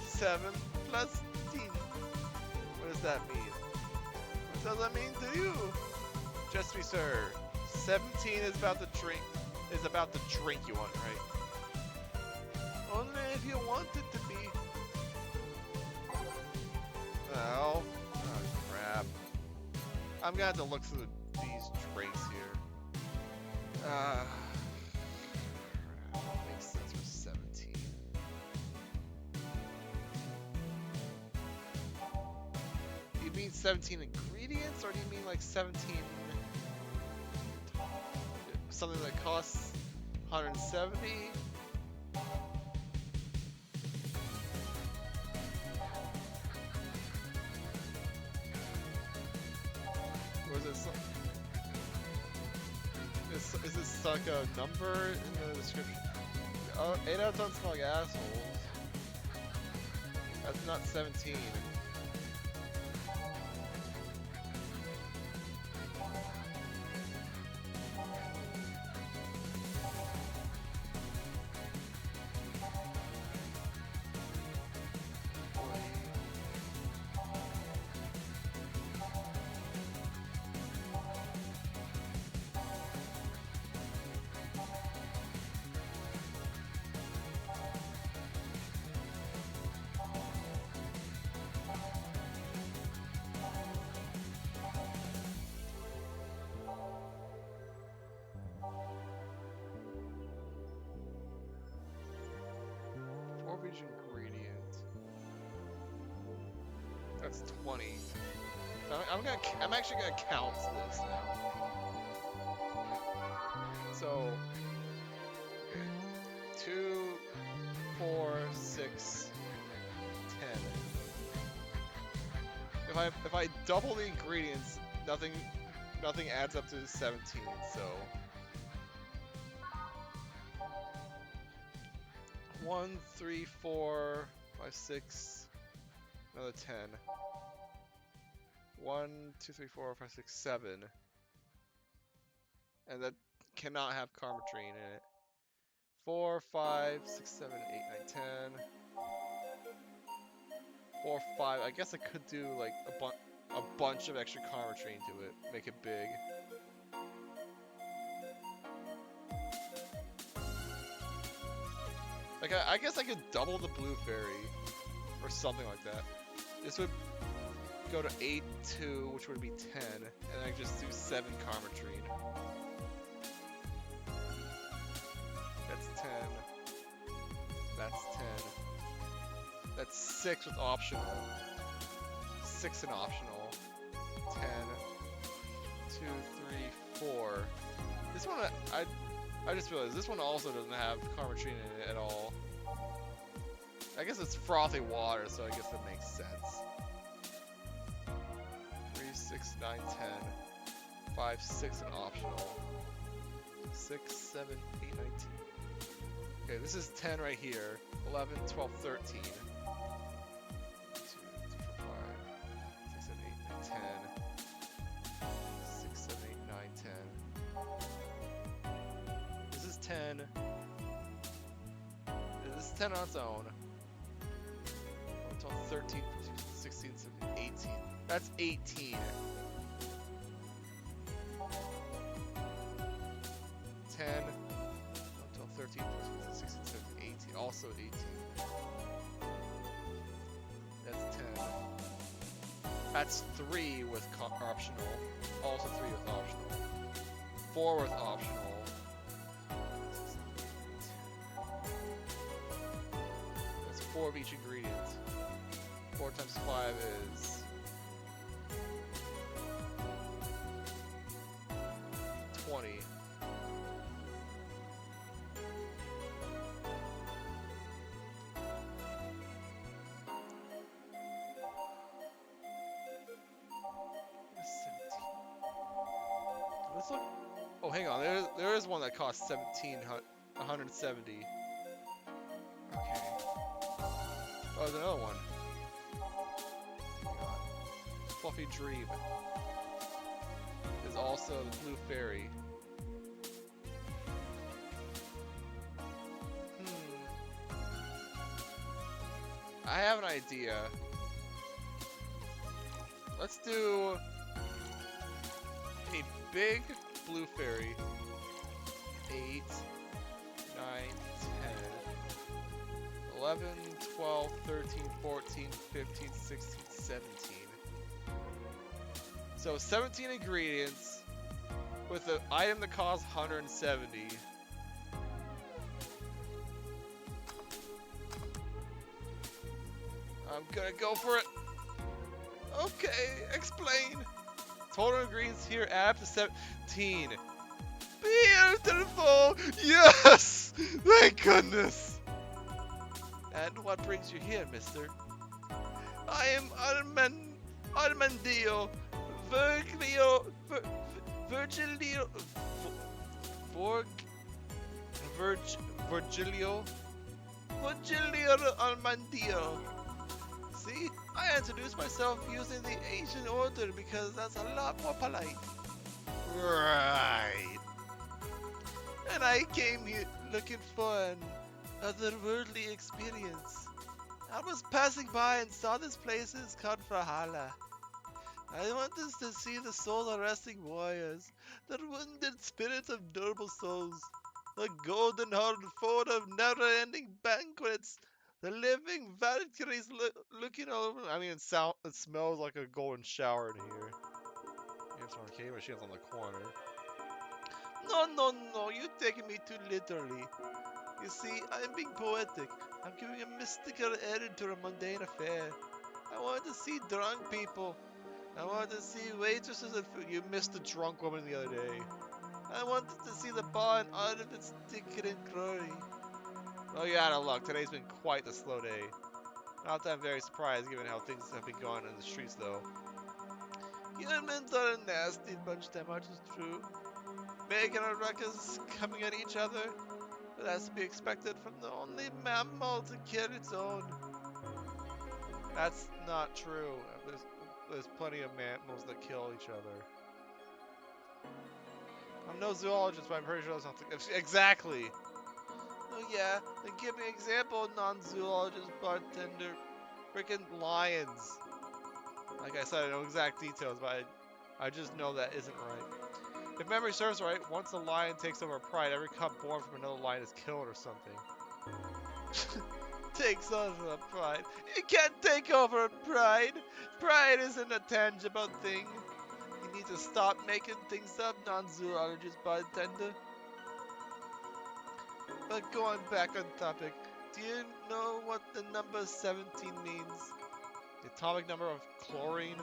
7 plus 10. What does that mean? What does that mean to you? Just me, sir. 17 is about the drink. Is about the drink you want, right? Only if you want it to be. Well, oh crap. I'm gonna have to look through these drinks here. Makes sense for 17. Do you mean 17 ingredients, or do you mean like 17 something that costs 170? Or is it is this like a number in the description? Oh, 8 out of 10 smell like assholes. That's not 17. That's 20. I'm actually gonna count this now. So, okay, 2, 4, 6, 10. If I double the ingredients, nothing adds up to 17. So 1, 3, 4, 5, 6, another 10. 1, 2, 3, 4, 5, 6, 7. And that cannot have carmatrine in it. 4, 5, 6, 7, 8, 9, 10. 4, 5. I guess I could do like a bunch of extra carmatrine to it, make it big. Like I guess I could double the blue fairy or something like that. This would go to 8, 2, which would be 10, and I could just do 7 carmatrine. That's 10. That's 10. That's 6 with optional. 6 and optional. 10. 2, 3, 4. This one, I just realized this one also doesn't have carmatrine in it at all. I guess it's frothy water, so I guess that makes sense. 3, 6, 9, 10. 5, 6 and optional. 6, 7, 8, 19. Okay, this is 10 right here. 11, 12, 13. 2, 3, 4, 5, 6, 7, 8, 9, 10. 6, 7, 8, 9, 10. This is 10. This is 10 on its own. 12, 13, 14, 16, 17, 18. That's 18. 10. 12, 13, 14, 16, 17, 18. Also 18. That's 10. That's 3 with optional. Also 3 with optional. 4 with optional. That's 4 of each ingredient. 4 times 5 is 20. Let's look. Oh, hang on. There is one that costs 170. Okay. Oh, there's another one. Hang on. Fluffy Dream is also the blue fairy. I have an idea. Let's do a big blue fairy. 8, 9, 10, 11, 12, 13, 14, 15, 16, 17. So 17 ingredients with an item that costs 170. I'm gonna go for it. Okay, explain. Total ingredients here add up to 17. Beautiful! Yes! Thank goodness! And what brings you here, mister? I am Armandillo Virgilio Armandillo. See, I introduced myself using the Asian order because that's a lot more polite. Right. And I came here looking for an otherworldly experience. I was passing by and saw this place is called Valhalla. I wanted to see the soul-arresting warriors, the wounded spirits of noble souls, the golden horde fort of never-ending banquets, the living Valkyries looking over. I mean, it smells like a golden shower in here. Here's one arcade machines on the corner. No, you're taking me too literally. You see, I'm being poetic. I'm giving a mystical edit to a mundane affair. I want to see drunk people. I want to see waitresses and food. You missed the drunk woman the other day. I wanted to see the barn out of its decadent glory. Oh, you're out of luck. Today's been quite the slow day. Not that I'm very surprised given how things have been going in the streets, though. Humans are a nasty bunch, that much is true. Making a ruckus, coming at each other. But that's to be expected from the only mammal to kill its own. That's not true. There's plenty of mammals that kill each other. I'm no zoologist, but I'm pretty sure that's not the... Exactly! Oh yeah, then give me an example, non-zoologist bartender. Freaking lions. Like I said, I know exact details, but I just know that isn't right. If memory serves right, once a lion takes over a pride, every cub born from another lion is killed or something. Takes over a pride. You can't take over a pride. Pride isn't a tangible thing. You need to stop making things up, non-zoologist bartender. But going back on topic, do you know what the number 17 means? The atomic number of chlorine?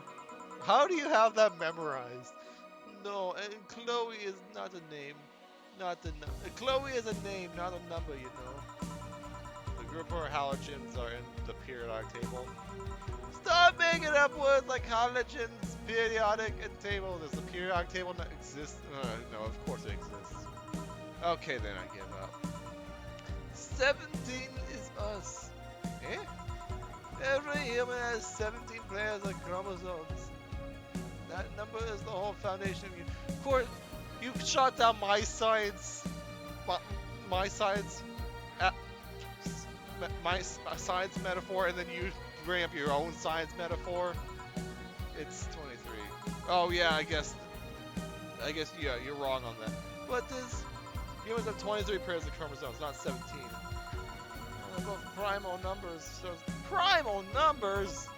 How do you have that memorized? No, and Chloe is not a name. Not a number. Chloe is a name, not a number, you know. The group of halogens are in the periodic table. Stop making up words like halogens, periodic, and table. Does the periodic table not exist? No, of course it exists. Okay, then I give up. 17 is us. Eh? Every human has 17 pairs of chromosomes. That number is the whole foundation of you. Of course, you shot down my science. My science. My science metaphor, and then you bring up your own science metaphor. It's 23. Oh yeah, I guess yeah, you're wrong on that. But this humans have 23 pairs of chromosomes, not 17. They're both primal numbers. So primal numbers.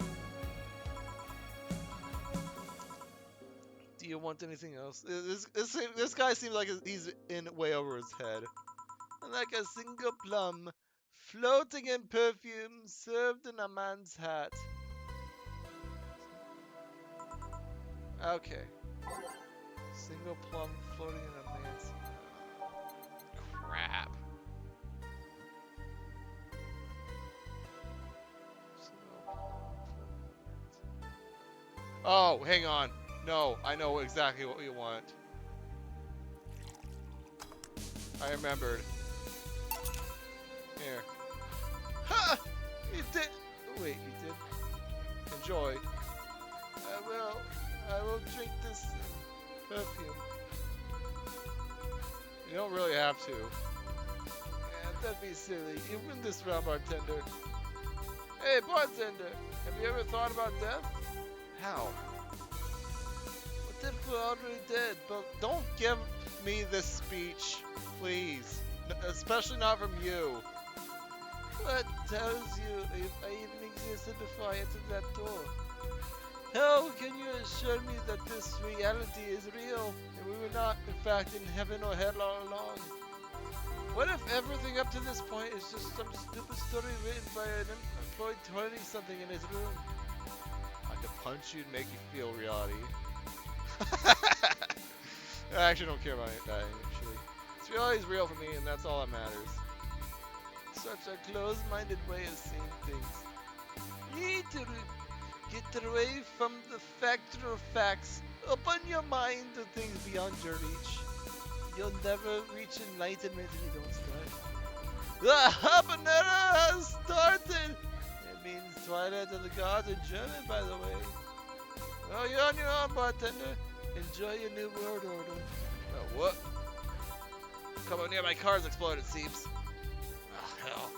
Do you want anything else? This guy seems like he's in way over his head. Like a single plum, floating in perfume, served in a man's hat. Okay. Single plum floating in a man's... Crap. Oh, hang on. No, I know exactly what you want. I remembered. Here. Ha! You did... Wait, you did? Enjoy. I will drink this perfume. You don't really have to. Yeah, that'd be silly. You win this round, bartender. Hey, bartender! Have you ever thought about death? How? What if we're already dead? But don't give me this speech, please. Especially not from you. What tells you if I even existed before I entered that door? How can you assure me that this reality is real and we were not, in fact, in heaven or hell all along? What if everything up to this point is just some stupid story written by an unemployed 20-something in his room? I could punch you and make you feel reality. I actually don't care about that, actually. This reality is real for me, and that's all that matters. Such a closed-minded way of seeing things. You need to get away from the factor of facts. Open your mind to things beyond your reach. You'll never reach enlightenment if you don't start. The habanero has started! It means Twilight of the Gods in German, by the way. Oh, you're on your own, bartender. Enjoy your new world order. Oh, what? Come on near, my car's exploded, Seeps. Oh, hell.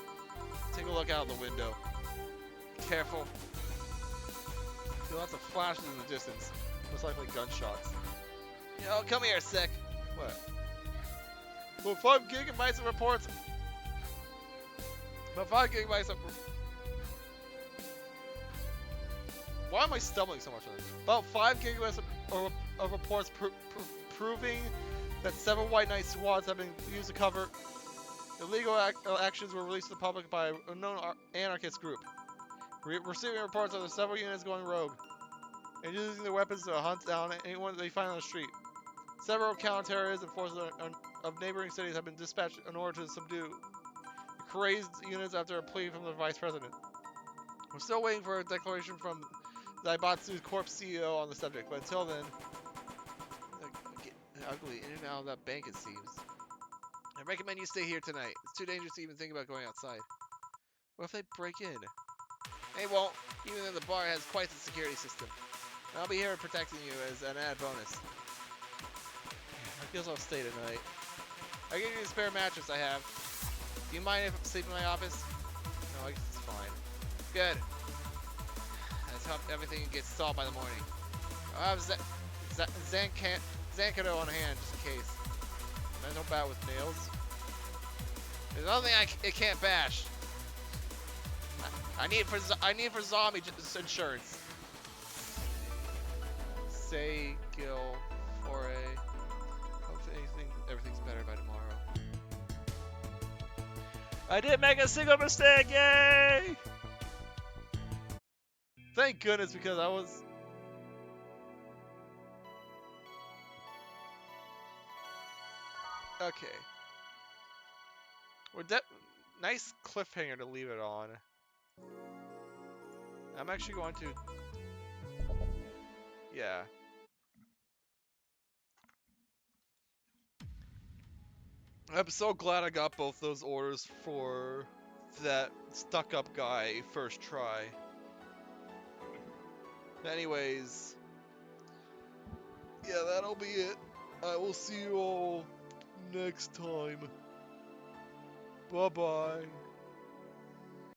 Take a look out the window. Careful. You'll have to flashes in the distance. Most likely gunshots. Yo, come here, sick. What? Well, 5 gigabytes of reports. About 5 gigabytes of... Why am I stumbling so much on this? About 5 gigabytes of reports proving that 7 White Knight squads have been used to cover illegal actions were released to the public by an unknown anarchist group. Receiving reports of the several units going rogue and using their weapons to hunt down anyone they find on the street. Several counter-terrorism forces of neighboring cities have been dispatched in order to subdue the crazed units after a plea from the vice president. We're still waiting for a declaration from Zaibatsu's corp CEO on the subject, but until then, get ugly in and out of that bank, it seems. I recommend you stay here tonight. It's too dangerous to even think about going outside. What if they break in? They won't, even though the bar has quite the security system. And I'll be here protecting you as an added bonus. I guess I'll stay tonight. I'll give you the spare mattress I have. Do you mind if I sleep in my office? No, I guess it's fine. Good. Let's hope everything gets solved by the morning. I'll have Zankato on hand just in case. I don't bat with nails. There's nothing it can't bash. I need for zombie insurance. Say Gil for a. Hopefully everything's better by tomorrow. I didn't make a single mistake, yay! Thank goodness, because I was. Okay. Nice cliffhanger to leave it on. I'm actually going to. Yeah. I'm so glad I got both those orders for that stuck-up guy first try. Anyways, yeah, that'll be it. I will see you all next time. Bye-bye.